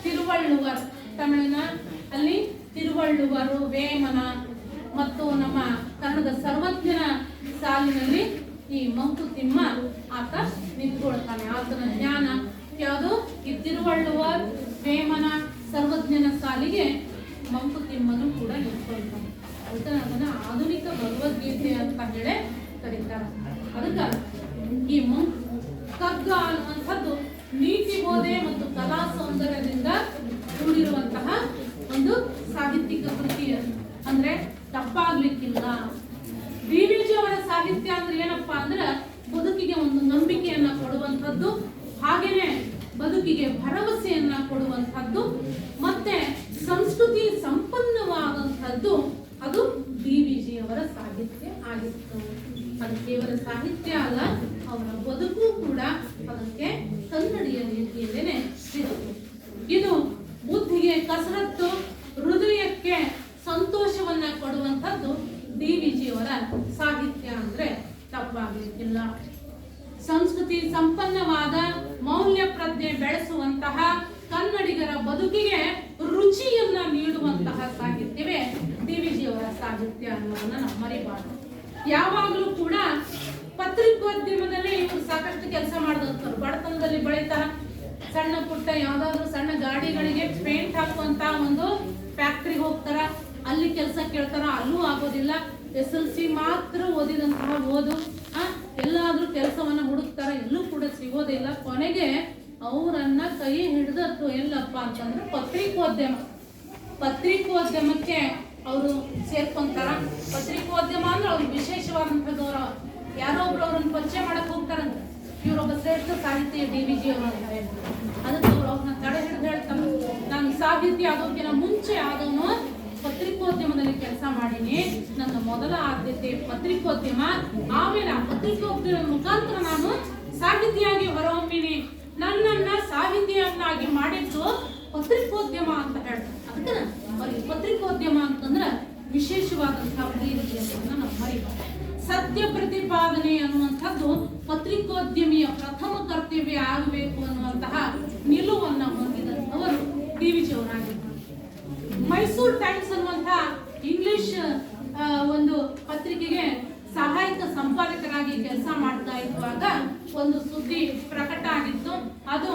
ತಿರುವಳ್ಳುವರ್, ತಮಿಳಿನ ಅಲ್ಲಿ ತಿರುವಳ್ಳುವರು, ವೇಮನ ಮತ್ತು ನಮ್ಮ ಕನ್ನಡದ ಸರ್ವಜ್ಞನ ಸಾಲಿನಲ್ಲಿ ಈ ಮಂಕುತಿಮ್ಮ ಆತ ನಿಂತ್ಕೊಳ್ತಾನೆ. ಆತನ ಜ್ಞಾನ ಯಾವುದು? ಈ ತಿರುವಳ್ಳುವರ್, ವೇಮನ, ಸರ್ವಜ್ಞನ ಸಾಲಿಗೆ ಮಂಕುತಿಮ್ಮನು ಕೂಡ ನಿಂತ್ಕೊಳ್ತಾನೆ. ಅದಕ್ಕೆ ಅದನ್ನ ಆಧುನಿಕ ಭಗವದ್ಗೀತೆ ಅಂತ ಹೇಳಿ ಕರೀತಾರೆ. ಅದಕ್ಕೆ ಈ ಕಗ್ಗ ಅನ್ನುವಂಥದ್ದು ನೀತಿ ಬೋಧೆ ಮತ್ತು ಕಲಾ ಸೌಂದರ್ಯದಿಂದ ಕೂಡಿರುವಂತಹ ಒಂದು ಸಾಹಿತ್ಯಿಕ ಕೃತಿ. ಅಂದ್ರೆ ತಪ್ಪಾಗ್ಲಿಕ್ಕಿಲ್ಲ. DVಜಿ ಅವರ ಸಾಹಿತ್ಯ ಅಂದ್ರೆ ಏನಪ್ಪಾ ಅಂದ್ರೆ ಬದುಕಿಗೆ ಒಂದು ನಂಬಿಕೆಯನ್ನ ಕೊಡುವಂಥದ್ದು, ಹಾಗೇನೆ ಬದುಕಿಗೆ ಭರವಸೆಯನ್ನ ಕೊಡುವಂಥದ್ದು, ಮತ್ತೆ ಸಂಸ್ಕೃತಿ ಸಂಪನ್ನವಾದಂಥದ್ದು. ಅದು DVಜಿ ಅವರ ಸಾಹಿತ್ಯ ಆಗಿತ್ತು. ಅದು ಕೇವಲ ಸಾಹಿತ್ಯ ಅಲ್ಲ, ಅವರ ಬದುಕು ಕೂಡ ಅದಕ್ಕೆ ಕನ್ನಡಿಯ ರೀತಿಯಲ್ಲೇನೆ ಸಿಗುತ್ತೆ. ಇದು ಬುದ್ಧಿಗೆ ಕಸರತ್ತು, ಹೃದಯಕ್ಕೆ ಸಂತೋಷವನ್ನ ಕೊಡುವಂಥದ್ದು DVಜಿ ಅವರ ಸಾಹಿತ್ಯ ಅಂದ್ರೆ ತಪ್ಪಾಗಲಿಕ್ಕಿಲ್ಲ. ಸಂಸ್ಕೃತಿ ಸಂಪನ್ನವಾದ ಮೌಲ್ಯ ಪ್ರಜ್ಞೆ ಬೆಳೆಸುವಂತಹ, ಕನ್ನಡಿಗರ ಬದುಕಿಗೆ ರುಚಿಯನ್ನ ನೀಡುವಂತಹ ಸಾಹಿತ್ಯವೇ DVಜಿ ಅವರ ಸಾಹಿತ್ಯ ಅನ್ನೋದನ್ನ ನಾವು ಮರಿಬಾರ್ದು. ಯಾವಾಗಲೂ ಕೂಡ ಪತ್ರಿಕೋದ್ಯಮದಲ್ಲಿ ಇವರು ಸಾಕಷ್ಟು ಕೆಲಸ ಮಾಡಿದಂಥವ್ರು. ಬಡತನದಲ್ಲಿ ಬೆಳೀತಾ ಸಣ್ಣ ಪುಟ್ಟ ಯಾವ್ದಾದ್ರು ಸಣ್ಣ ಗಾಡಿಗಳಿಗೆ ಪೇಂಟ್ ಹಾಕುವಂತ ಒಂದು ಫ್ಯಾಕ್ಟ್ರಿಗೆ ಹೋಗ್ತಾರ, ಅಲ್ಲಿ ಕೆಲಸ ಕೇಳ್ತಾರ, ಅಲ್ಲೂ ಆಗೋದಿಲ್ಲ. SLC ಮಾತ್ರ ಓದಿದಂತಹ ಓದು, ಎಲ್ಲಾದ್ರೂ ಕೆಲಸವನ್ನ ಹುಡುಕ್ತಾರ, ಎಲ್ಲೂ ಕೂಡ ಸಿಗೋದಿಲ್ಲ. ಕೊನೆಗೆ ಅವರನ್ನ ಕೈ ಹಿಡಿದದ್ದು ಎಲ್ಲಪ್ಪ ಅಂತಂದ್ರೆ ಪತ್ರಿಕೋದ್ಯಮಕ್ಕೆ ಅವರು ಸೇರ್ಕೊಂತಾರ. ಪತ್ರಿಕೋದ್ಯಮ ಅಂದ್ರೆ ಅವ್ರಿಗೆ ವಿಶೇಷವಾದಂತಹ ಗೌರವ. ಯಾರೋ ಒಬ್ರು ಅವ್ರನ್ನ ಪರಿಚಯ ಮಾಡಕ್ ಹೋಗ್ತಾರಂತ, ಇವರೊಬ್ಬ ಶ್ರೇಷ್ಠ ಸಾಹಿತ್ಯ DVಜಿ ಅವರು ಅಂತ ಹೇಳಿ. ಅದಕ್ಕೆ ಅವ್ರು ಅವ್ರನ್ನ ತಡೆ ಹಿಡಿದು ಹೇಳ್ತಾರೆ, ನಾನು ಸಾಹಿತ್ಯ ಆಗೋಕ್ಕಿಂತ ಮುಂಚೆ ಆದವನು ಪತ್ರಿಕೋದ್ಯಮದಲ್ಲಿ ಕೆಲಸ ಮಾಡೀನಿ, ನನ್ನ ಮೊದಲ ಆದ್ಯತೆ ಪತ್ರಿಕೋದ್ಯಮ, ಆಮೇಲೆ ಆ ಪತ್ರಿಕೋದ್ಯಮ ಮುಖಾಂತರ ನಾನು ಸಾಹಿತಿಯಾಗಿ ಹೊರಹೊಮ್ಮಿನಿ, ನನ್ನನ್ನ ಸಾಹಿತಿಯನ್ನಾಗಿ ಮಾಡಿದ್ದು ಪತ್ರಿಕೋದ್ಯಮ ಅಂತ ಹೇಳ್ತಾರೆ. ಅದಕ್ಕೆ ಅವ್ರಿಗೆ ಪತ್ರಿಕೋದ್ಯಮ ಅಂತಂದ್ರೆ ವಿಶೇಷವಾದಂತಹ ಪ್ರೀತಿಯನ್ನು ನಾವು ಮರಿಬಾರ್ದು. ಸತ್ಯ ಪ್ರತಿಪಾದನೆ ಅನ್ನುವಂಥದ್ದು ಪತ್ರಿಕೋದ್ಯಮಿಯ ಪ್ರಥಮ ಕರ್ತವ್ಯ ಆಗಬೇಕು ಅನ್ನುವಂತಹ ನಿಲುವನ್ನು ಹೊಂದಿದಂಥವರು DVಜಿ ಅವರಾಗಿದ್ದಾರೆ. ಮೈಸೂರು ಟೈಮ್ಸ್ ಅನ್ನುವಂತಹ ಇಂಗ್ಲಿಷ್ ಒಂದು ಪತ್ರಿಕೆಗೆ ಸಹಾಯಕ ಸಂಪಾದಕರಾಗಿ ಕೆಲಸ ಮಾಡ್ತಾ ಇರುವಾಗ ಒಂದು ಸುದ್ದಿ ಪ್ರಕಟ ಆಗಿತ್ತು. ಅದು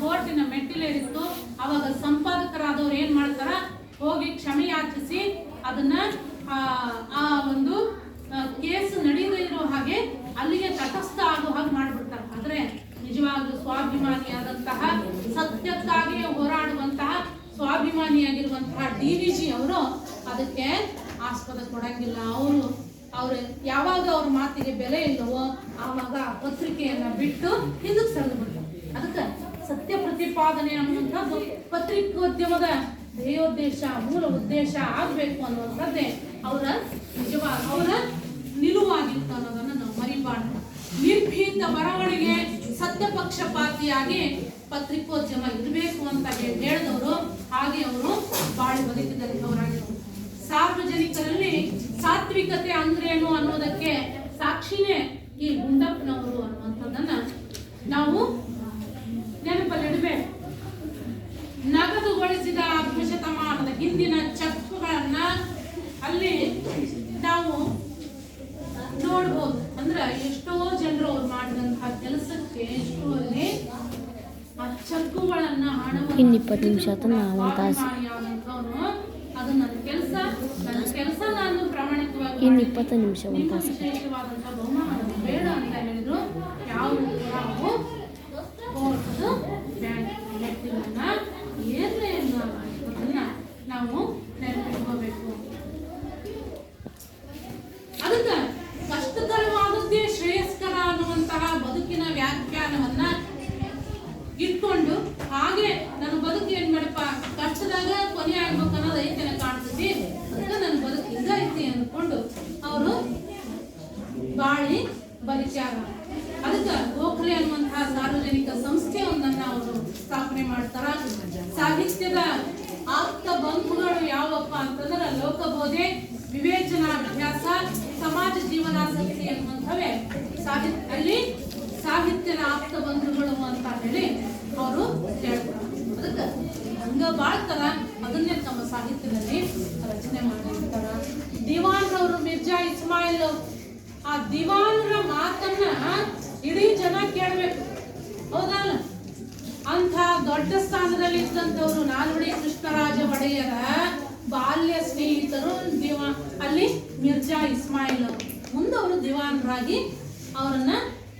ಕೋರ್ಟಿನ ಮೆಟ್ಟಿಲೇರಿತ್ತು. ಅವಾಗ ಸಂಪಾದಕರಾದವ್ರು ಏನ್ ಮಾಡ್ತಾರ, ಹೋಗಿ ಕ್ಷಮೆ ಯಾಚಿಸಿ ಅದನ್ನ ಆ ಒಂದು ಕೇಸ್ ನಡೆಯದೇ ಇರೋ ಹಾಗೆ ಅಲ್ಲಿಗೆ ತಟಸ್ಥ ಆಗೋ ಹಾಗೆ ಮಾಡ್ಬಿಡ್ತಾರೆ. ಆದ್ರೆ ನಿಜವಾಗ್ಲೂ ಸ್ವಾಭಿಮಾನಿಯಾದಂತಹ, ಸತ್ಯಕ್ಕಾಗಿ ಹೋರಾಡುವಂತಹ, ಸ್ವಾಭಿಮಾನಿಯಾಗಿರುವಂತಹ DVಜಿ ಅವರು ಅದಕ್ಕೆ ಆಸ್ಪದ ಕೊಡಂಗಿಲ್ಲ. ಅವರು ಯಾವಾಗ ಅವ್ರ ಮಾತಿಗೆ ಬೆಲೆ ಇಲ್ಲವೋ ಆವಾಗ ಆ ಪತ್ರಿಕೆಯನ್ನ ಬಿಟ್ಟು ಹಿಂದಕ್ಕೆ ಸರಿದು ಬಿಡ್ತಾರೆ. ಅದಕ್ಕೆ ಸತ್ಯ ಪ್ರತಿಪಾದನೆ ಅನ್ನುವಂಥದ್ದು ಪತ್ರಿಕೋದ್ಯಮದ ಧ್ಯೇಯೋದ್ದೇಶ, ಮೂಲ ಉದ್ದೇಶ ಆಗ್ಬೇಕು ಅನ್ನುವಂಥದ್ದೇ ಅವರ ನಿಜವಾದ ಅವರ ನಿಲುವಾಗಿತ್ತು ಅನ್ನೋದನ್ನ ನಾವು ಮರಿಬಾರ್ದು. ನಿರ್ಭೀತ ಬರವಣಿಗೆ, ಸತ್ಯಪಕ್ಷಪಾತಿಯಾಗಿ ಪತ್ರಿಕೋದ್ಯಮ ಇರಬೇಕು ಅಂತ ಹೇಳಿದವರು, ಹಾಗೆ ಅವರು ಬಾಳಿ ಬದುಕಿದಂಥವರಾಗಿದ್ದರು. ಸಾರ್ವಜನಿಕರಲ್ಲಿ ಸಾತ್ವಿಕತೆ ಅಂದ್ರೇನು ಅನ್ನೋದಕ್ಕೆ ಸಾಕ್ಷಿನೇ ಈ ಗುಂಡಪ್ಪನವರು ಅನ್ನುವಂಥದ್ದನ್ನ ನಾವು ನೆನಪಲ್ಲಿಡಬೇಕು. ನಗದುಗೊಳಿಸಿದ ಶತಮಾನದ ಹಿಂದಿನ ಚೆಕ್ಗಳನ್ನ ಅಲ್ಲಿ ನಾವು ನೋಡ್ಬೋದು. ಅಂದ್ರೆ ಎಷ್ಟೋ ಜನರು ಅವ್ರು ಮಾಡಿದಂತಹ ಕೆಲಸಕ್ಕೆ ಎಷ್ಟೋ ಅಲ್ಲಿ ಆ ಚೆಕ್ಕುಗಳನ್ನ ಹಣವನ್ನು ಇನ್ನು 20 ನಿಮಿಷ ಅದನ್ನ ಅದು ನನ್ನ ಕೆಲಸ ನಾನು ಪ್ರಾಮಾಣಿಕವಾಗಿ ಇನ್ನು 20 ನಿಮಿಷ ವಿಶೇಷವಾದಂತಹ ಬಹುಮಾನ ಬೇಡ ಅಂತ ಹೇಳಿದ್ರು. ಯಾವ ನಾವು ಬ್ಯಾಂಕ್ ಏನೇ ತ್ಯಾಗ. ಅದಕ್ಕೆ ಗೋಖಲೆ ಅನ್ನುವಂತಹ ಸಾರ್ವಜನಿಕ ಸಂಸ್ಥೆಯೊಂದನ್ನ ಅವರು ಸ್ಥಾಪನೆ ಮಾಡ್ತಾರ. ಸಾಹಿತ್ಯದ ಆಪ್ತ ಬಂಧುಗಳು ಯಾವಪ್ಪ ಅಂತಂದ್ರೆ ಲೋಕಬೋಧೆ, ವಿವೇಚನಾಭ್ಯಾಸ, ಸಮಾಜ ಜೀವನಾಸಕ್ತಿ ಅನ್ನುವಂಥವೇ ಅಲ್ಲಿ ಸಾಹಿತ್ಯದ ಆಪ್ತ ಬಂಧುಗಳು ಅಂತ ಹೇಳಿ ಅವರು ಹೇಳ್ತಾರೆ. ಅದಕ್ಕೆ ಹಂಗ ಬಾಳ್ತಾರ, ಅದನ್ನೇ ತಮ್ಮ ಸಾಹಿತ್ಯದಲ್ಲಿ ರಚನೆ ಮಾಡಿರ್ತಾರ. ದಿವಾನ್ರವರು ಮಿರ್ಜಾ ಇಸ್ಮಾಯಿಲ್, ಆ ದಿವಾನ್ರ ಮಾತನ್ನ ಇಡೀ ಜನ ಕೇಳಬೇಕು, ಹೌದಲ್ಲ? ಅಂತ ದೊಡ್ಡ ಸ್ಥಾನದಲ್ಲಿ ಇದ್ದಂಥವ್ರು ನಾಲ್ವಡಿ ಕೃಷ್ಣರಾಜ ಒಡೆಯರ ಬಾಲ್ಯ ಸ್ನೇಹಿತರು ಅಲ್ಲಿ ಮಿರ್ಜಾ ಇಸ್ಮಾಯಿಲ್ ಅವರು. ಮುಂದೆ ಅವರು ದಿವಾನ್ರಾಗಿ ಅವರನ್ನ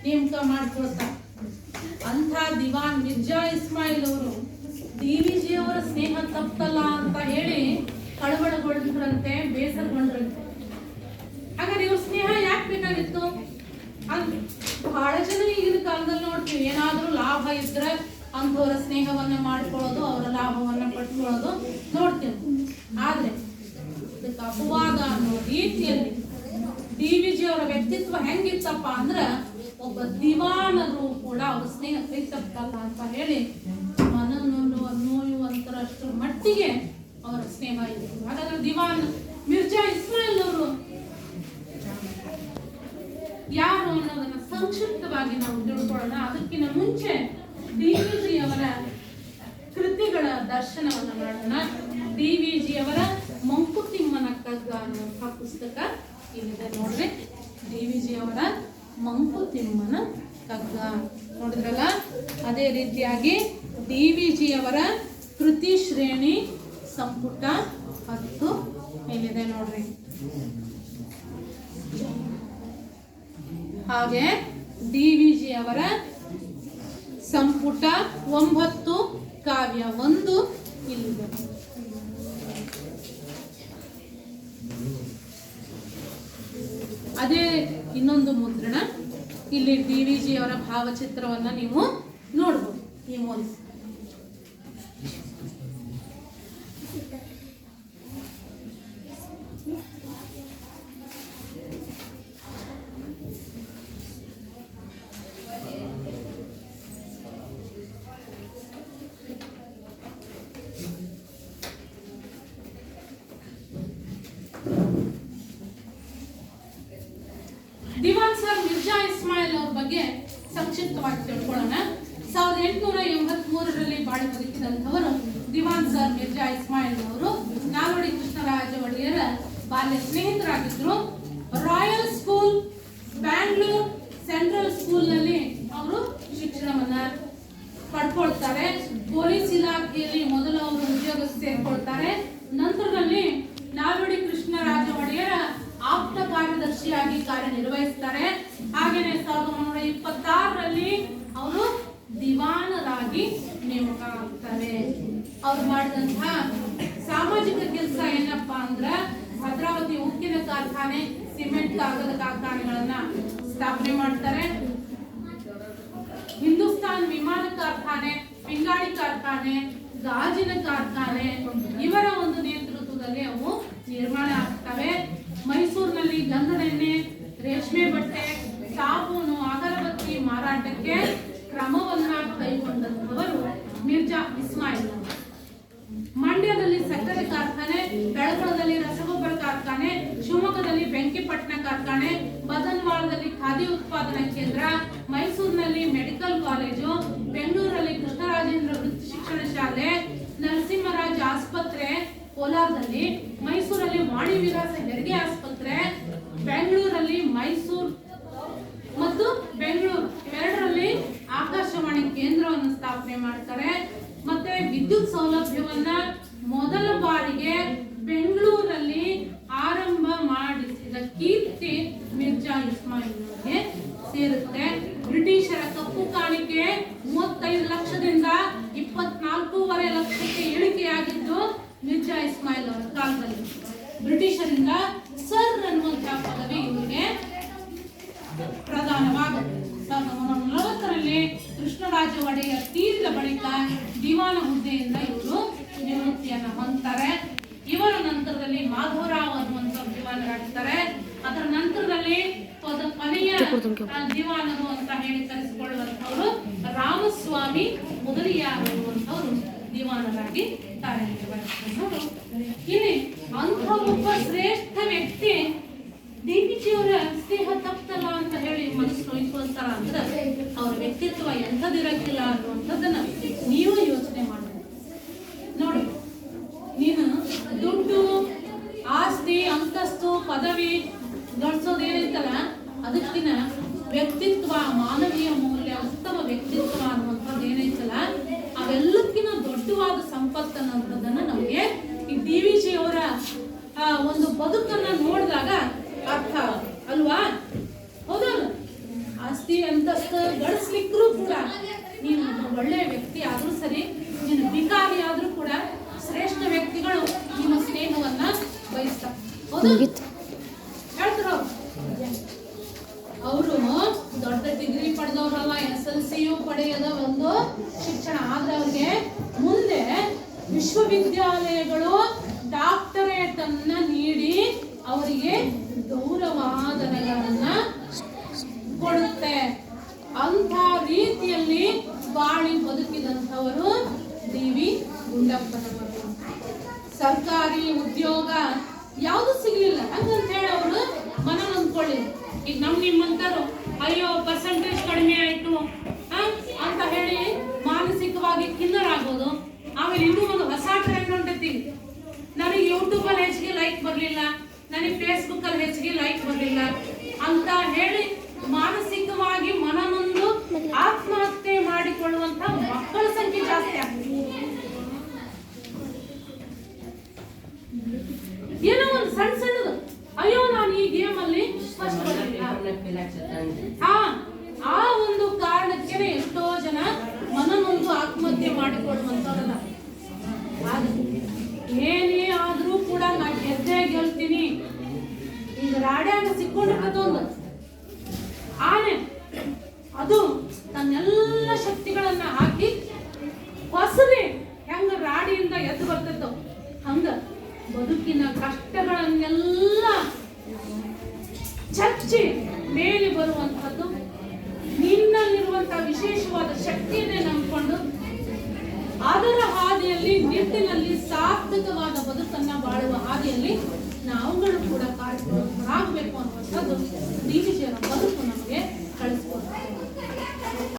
ನೇಮಕ ಮಾಡ್ಕೊಳ್ತಾರೆ. ಅಂಥ ದಿವಾನ್ ಮಿರ್ಜಾ ಇಸ್ಮಾಯಿಲ್ ಅವರು DVG ಅವರ ಸ್ನೇಹ ತಪ್ಪಲ್ಲ ಅಂತ ಹೇಳಿ ಕಳವಳಗೊಂಡ್ರಂತೆ, ಬೇಸರಗೊಂಡ್ರಂತೆ. ಹಾಗಾದ್ರೆ ಇವ್ರ ಸ್ನೇಹ ಯಾಕೆ ಬೇಕಾಗಿತ್ತು? ಬಹಳ ಜನ ಈಗಿನ ಕಾಲದಲ್ಲಿ ನೋಡ್ತೀವಿ, ಏನಾದ್ರೂ ಲಾಭ ಇದ್ರೆ ಅಂಥವರ ಸ್ನೇಹವನ್ನ ಮಾಡ್ಕೊಳ್ಳೋದು, ಅವರ ಲಾಭವನ್ನ ಪಡ್ಕೊಳ್ಳೋದು ನೋಡ್ತೀವಿ. ಆದ್ರೆ ಇದಕ್ಕೆ ಅಪವಾದ ಅನ್ನೋ ರೀತಿಯಲ್ಲಿ DVG ಅವರ ವ್ಯಕ್ತಿತ್ವ ಹೆಂಗಿತ್ತಪ್ಪ ಅಂದ್ರ ಒಬ್ಬ ದಿವಾನರು ಕೂಡ ಅವ್ರ ಸ್ನೇಹ ಕೈ ತಪ್ಪಲ್ಲ ಅಂತ ಹೇಳಿ ನೋಯುವಂತರಷ್ಟು ಮಟ್ಟಿಗೆ ಅವರ ಸ್ನೇಹ ಇದೆ. ಹಾಗಾದ್ರೆ ದಿವಾನ್ ಮಿರ್ಜಾ ಇಸ್ಮಾಯಿಲ್ ಅವರು ಯಾರು ಅನ್ನೋದನ್ನ ಸಂಕ್ಷಿಪ್ತವಾಗಿ ನಾವು ತಿಳ್ಕೊಳ್ಳೋಣ. ಅದಕ್ಕಿಂತ ಮುಂಚೆ DVG ಅವರ ಕೃತಿಗಳ ದರ್ಶನವನ್ನು ಮಾಡೋಣ. DVG ಅವರ ಮಂಕುತಿಮ್ಮನ ಕಗ್ಗ ಅನ್ನುವಂತಹ ಪುಸ್ತಕ ಇಲ್ಲಿದೆ ನೋಡ್ರಿ. DVG ಅವರ ಮಂಕುತಿಮ್ಮನ ಕಗ್ಗ ನೋಡಿದ್ರಲ್ಲ, ಅದೇ ರೀತಿಯಾಗಿ DVG ಅವರ ಕೃತಿ ಶ್ರೇಣಿ ಸಂಪುಟ 10 ಇಲ್ಲಿದೆ ನೋಡ್ರಿ. ಹಾಗೆ DVG ಅವರ ಸಂಪುಟ 9 ಕಾವ್ಯ 1 ಇಲ್ಲಿದೆ. ಅದೇ ಇನ್ನೊಂದು ಮುದ್ರಣ, ಇಲ್ಲಿ DVG ಅವರ ಭಾವಚಿತ್ರವನ್ನ ನೀವು ನೋಡಬಹುದು ಈ ಮೂಲಕ. ದಿವಾನ್ ಸರ್ ಮಿರ್ಜಾ ಇಸ್ಮಾಯಿಲ್ ಅವ್ರ ಬಗ್ಗೆ ಸಂಕ್ಷಿಪ್ತವಾಗಿ ತಿಳ್ಕೊಳ್ಳೋಣ. 1883ರಲ್ಲಿ ಬಾಳಿ ಬದುಕಿದಂಥವರು ದಿವಾನ್ ಸರ್ ಮಿರ್ಜಾ ಇಸ್ಮಾಯಿಲ್ ಅವರು ನಾಲ್ವಡಿ ಕೃಷ್ಣರಾಜ ಒಡೆಯರ ಬಾಲ್ಯ ಸ್ನೇಹಿತರಾಗಿದ್ರು. Royal school, Bangalore central school ನಲ್ಲಿ ಅವರು ಶಿಕ್ಷಣವನ್ನ ಪಡ್ಕೊಳ್ತಾರೆ. ಪೊಲೀಸ್ ಇಲಾಖೆಯಲ್ಲಿ ಮೊದಲು ಅವರು ಉದ್ಯೋಗ ಸೇರ್ಕೊಳ್ತಾರೆ. ನಂತರದಲ್ಲಿ ನಾಲ್ವಡಿ ಕೃಷ್ಣರಾಜ ಒಡೆಯರ ಆಪ್ತ ಕಾರ್ಯದರ್ಶಿಯಾಗಿ ಕಾರ್ಯನಿರ್ವಹಿಸ್ತಾರೆ. ಹಾಗೇನೆ 1926ರಲ್ಲಿ ಅವರು ದಿವಾನರಾಗಿ ನೇಮಕ ಆಗ್ತಾರೆ. ಅವ್ರು ಮಾಡಿದಂತಹ ಸಾಮಾಜಿಕ ಕೆಲಸ ಏನಪ್ಪಾ ಅಂದ್ರ ಭದ್ರಾವತಿ ಉಕ್ಕಿನ ಕಾರ್ಖಾನೆ, ಸಿಮೆಂಟ್ ಕಾಗದ ಕಾರ್ಖಾನೆಗಳನ್ನ ಸ್ಥಾಪನೆ ಮಾಡ್ತಾರೆ. ಹಿಂದೂಸ್ತಾನ್ ವಿಮಾನ ಕಾರ್ಖಾನೆ, ಪಿಂಗಾಣಿ ಕಾರ್ಖಾನೆ, ಗಾಜಿನ ಕಾರ್ಖಾನೆ ಇವರ ಒಂದು ನೇತೃತ್ವದಲ್ಲಿ ಅವು ನಿರ್ಮಾಣ ಆಗ್ತವೆ. ಮೈಸೂರಿನಲ್ಲಿ ಗಂಧದೆಣ್ಣೆ, ರೇಷ್ಮೆ ಬಟ್ಟೆ, ಸಾಬೂನು, ಅಗರಬತ್ತಿ ಮಾರಾಟಕ್ಕೆ ಕ್ರಮವನ್ನ ಕೈಗೊಂಡವರು ಮಿರ್ಜಾ ಇಸ್ಮಾಯಿಲ್. ಮಂಡ್ಯದಲ್ಲಿ ಸಕ್ಕರೆ ಕಾರ್ಖಾನೆ, ಬೆಳಗಾವಿಯಲ್ಲಿ ರಸಗೊಬ್ಬರ ಕಾರ್ಖಾನೆ, ಶಿವಮೊಗ್ಗದಲ್ಲಿ ಬೆಂಕಿಪಟ್ಟಣ ಕಾರ್ಖಾನೆ, ಬದನ್ವಾಳದಲ್ಲಿ ಖಾದಿ ಉತ್ಪಾದನಾ ಕೇಂದ್ರ, ಮೈಸೂರಿನಲ್ಲಿ ಮೆಡಿಕಲ್ ಕಾಲೇಜು, ಬೆಂಗಳೂರಲ್ಲಿ ಕೃಷ್ಣರಾಜೇಂದ್ರ ವೃತ್ತಿ ಶಿಕ್ಷಣ ಶಾಲೆ, ನರಸಿಂಹರಾಜ್ ಆಸ್ಪತ್ರೆ ಕೋಲಾರದಲ್ಲಿ, ಮೈಸೂರಲ್ಲಿ ವಾಣಿ ವಿಲಾಸ ಹೆರಿಗೆ ಆಸ್ಪತ್ರೆ, ಬೆಂಗಳೂರಲ್ಲಿ ಮೈಸೂರು ಮತ್ತು ಬೆಂಗಳೂರು ಇವೆರಡರಲ್ಲಿ ಆಕಾಶವಾಣಿ ಕೇಂದ್ರವನ್ನು ಸ್ಥಾಪನೆ ಮಾಡ್ತಾರೆ. ಮತ್ತೆ ವಿದ್ಯುತ್ ಸೌಲಭ್ಯವನ್ನ ಮೊದಲ ಬಾರಿಗೆ ಬೆಂಗಳೂರಲ್ಲಿ ಆರಂಭ ಮಾಡಿಸಿದ ಕೀರ್ತಿ ಮಿರ್ಜಾ ಇಸ್ಮಾಯಿಲ್ಗೆ ಸೇರುತ್ತೆ. ಬ್ರಿಟಿಷರ ಕಪ್ಪು ಕಾಣಿಕೆ 35 ಲಕ್ಷದಿಂದ 24.5 ಲಕ್ಷಕ್ಕೆ ಇಳಿಕೆಯಾಗಿದ್ದು ಮಿರ್ಜಾ ಇಸ್ಮಾಯಿಲ್ ಅವರ ಕಾಲದಲ್ಲಿ. ಬ್ರಿಟಿಷರಿಂದ ಸರ್ ಅನ್ನುವಂತಹ ಪದವಿ ಇವರಿಗೆ ಪ್ರದಾನವಾಗುತ್ತೆ. 1940ರಲ್ಲಿ ಕೃಷ್ಣರಾಜ ಒಡೆಯರ್ ತೀರಿದ ಬಳಿಕ ದಿವಾನ ಹುದ್ದೆಯಿಂದ ಇವರು ನಿವೃತ್ತಿಯನ್ನು ಹೊಂದ್ತಾರೆ. ಇವರ ನಂತರದಲ್ಲಿ ಮಾಧವರಾವ್ ಅನ್ನುವಂಥ ದಿವಾನರಾಗ್ತಾರೆ. ಅದರ ನಂತರದಲ್ಲಿ ಕೊನೆಯ ದಿವಾನರು ಅಂತ ಹೇಳಿ ಕರೆಸಿಕೊಳ್ಳುವಂಥವರು ರಾಮಸ್ವಾಮಿ ಮೊದಲಿಯಾರು ಅಂತವರು ದಿವಾನರಾಗಿ ಕಾರ್ಯನಿರ್ವಹಿಸಿದವರು. ಇಲ್ಲಿ ಅಂಥ ಒಬ್ಬ ಶ್ರೇಷ್ಠ ವ್ಯಕ್ತಿ ದೇವಿಜಿಯವರ ಸ್ನೇಹ ತಪ್ಪಲ್ಲ ಅಂತ ಹೇಳಿ ಮನಸ್ಸು ನೋಯಿಸುವಂತಾರ ಅಂದ್ರೆ ಅವರ ವ್ಯಕ್ತಿತ್ವ ಎಂಥದಿರಕ್ಕಿಲ್ಲ ಅನ್ನುವಂಥದ್ದನ್ನ ನೀವು ಯೋಚನೆ ಮಾಡಬೇಕು. ನೋಡಿ, ನೀನು ದುಡ್ಡು, ಆಸ್ತಿ, ಅಂತಸ್ತು, ಪದವಿ ಗಳಿಸೋದೇನೈತಲ್ಲ, ಅದಕ್ಕಿನ ವ್ಯಕ್ತಿತ್ವ, ಮಾನವೀಯ ಮೌಲ್ಯ, ಉತ್ತಮ ವ್ಯಕ್ತಿತ್ವ ಅನ್ನುವಂಥದ್ದು ಏನೈತಲ್ಲ, ಅವೆಲ್ಲಕ್ಕಿಂತ ದೊಡ್ಡವಾದ ಸಂಪತ್ತು ಅನ್ನೋದನ್ನ ನಮಗೆ ಈ ದೇವಿಜಿಯವರ ಒಂದು ಬದುಕನ್ನ ನೋಡಿದಾಗ ಅರ್ಥ ಅಲ್ವಾ? ಹೌದಲ್ಲ? ಆಸ್ತಿ ಅಂತಸ್ತು ಗಳಿಸ್ಲಿಕ್ಕೂ ಕೂಡ ನೀನು ಒಳ್ಳೆಯ ವ್ಯಕ್ತಿ ಆದ್ರೂ ಸರಿ, ನೀನು ಭಿಕಾರಿ ಆದ್ರೂ ಕೂಡ ಶ್ರೇಷ್ಠ ವ್ಯಕ್ತಿಗಳು ನಿಮ್ಮ ಸ್ನೇಹವನ್ನ ಬಯಸ್ತಾರೆ. ಹೌದು ಹೇಳ್ತಾರ ಅವರು ದೊಡ್ಡ ಡಿಗ್ರಿ ಪಡೆದವರಲ್ಲ, SLCಯು ಪಡೆಯದ ಒಂದು ಶಿಕ್ಷಣ ಆದ್ರೆ ಅವ್ರಿಗೆ ಮುಂದೆ ವಿಶ್ವವಿದ್ಯಾಲಯಗಳು ಡಾಕ್ಟರೇಟ್ ಅನ್ನ ನೀಡಿ ಅವರಿಗೆ ಗೌರವಾದನಗಳನ್ನ ಕೊಡುತ್ತೆ. ಅಂಥ ರೀತಿಯಲ್ಲಿ ಬಾಳಿ ಬದುಕಿದಂಥವರು ಡಿ.ವಿ. ಗುಂಡಪ್ಪನವರು. ಸರ್ಕಾರಿ ಉದ್ಯೋಗ ಯಾವುದು ಸಿಗ್ಲಿಲ್ಲ ಹಂಗಂತ ಹೇಳಿ ಅವರು ಮನ ಅಂದ್ಕೊಳ್ಳಿ. ಈಗ ನಿಮ್ಮಂತರು ಅಯ್ಯೋ ಪರ್ಸೆಂಟೇಜ್ ಕಡಿಮೆ ಆಯ್ತು ಅಂತ ಹೇಳಿ ಮಾನಸಿಕವಾಗಿ ಖಿನ್ನರಾಗೋದು. ಆಮೇಲೆ ಇನ್ನೂ ಒಂದು ಹೊಸ ಟ್ರೆಂಡ್ ಹೊಂಟೈತಿ, ನನಗೆ ಯೂಟ್ಯೂಬಲ್ಲಿ ಹೆಚ್ಚಿಗೆ ಲೈಕ್ ಬರಲಿಲ್ಲ, ನನಗೆ ಫೇಸ್ಬುಕ್ಕಲ್ಲಿ ಹೆಚ್ಚಿಗೆ ಲೈಕ್ ಬರಲಿಲ್ಲ ಅಂತ ಹೇಳಿ ಮಾನಸಿಕವಾಗಿ ಮನನೊಂದು ಆತ್ಮಹತ್ಯೆ ಮಾಡಿಕೊಳ್ಳುವಂತ ಮಕ್ಕಳ ಸಂಖ್ಯೆ ಜಾಸ್ತಿ ಆಗ್ತದೆ. ಏನೋ ಒಂದು ಸಣ್ಣ ಸಣ್ಣದು, ಅಯ್ಯೋ ನಾನು ಈ ಗೇಮ್ ಅಲ್ಲಿ ಫಸ್ಟ್ ಬರಲಿಲ್ಲ, ಆ ಒಂದು ಕಾರಣಕ್ಕೆ ಎಷ್ಟೋ ಜನ ಮನನೊಂದು ಆತ್ಮಹತ್ಯೆ ಮಾಡಿಕೊಳ್ಳುವಂತವ್ರಲ್ಲ. ಏನೇ ಆದ್ರೂ ಕೂಡ ನಾ ಗೆಲ್ತೀನಿ. ಈಗ ರಾಡ್ಯಾಗ ಸಿಕ್ಕೊಂಡಿರ್ತದೊಂದು ಆನೆ, ಅದು ತನ್ನೆಲ್ಲ ಶಕ್ತಿಗಳನ್ನ ಹಾಕಿ ಹೊಸದಿ ಹೆಂಗ ರಾಡಿಯಿಂದ ಎದ್ದು ಬರ್ತೈತೋ ಹಂಗ ಬದುಕಿನ ಕಷ್ಟಗಳನ್ನೆಲ್ಲ ಚರ್ಚಿ ಮೇಲೆ ಬರುವಂಥದ್ದು. ನಿನ್ನಲ್ಲಿರುವಂತಹ ವಿಶೇಷವಾದ ಶಕ್ತಿಯನ್ನೇ ನಂಬಿಕೊಂಡು ಅದರ ಹಾದಿಯಲ್ಲಿ ನಿಟ್ಟಿನಲ್ಲಿ ಸಾರ್ಥಕವಾದ ಬದುಕನ್ನ ಬಾಳುವ ಹಾದಿಯಲ್ಲಿ ನಾವುಗಳು ಕೂಡ ಕಾರ್ಯಕ್ರಮರಾಗಬೇಕು ಅನ್ನುವಂಥದ್ದು ಡಿ.ವಿ.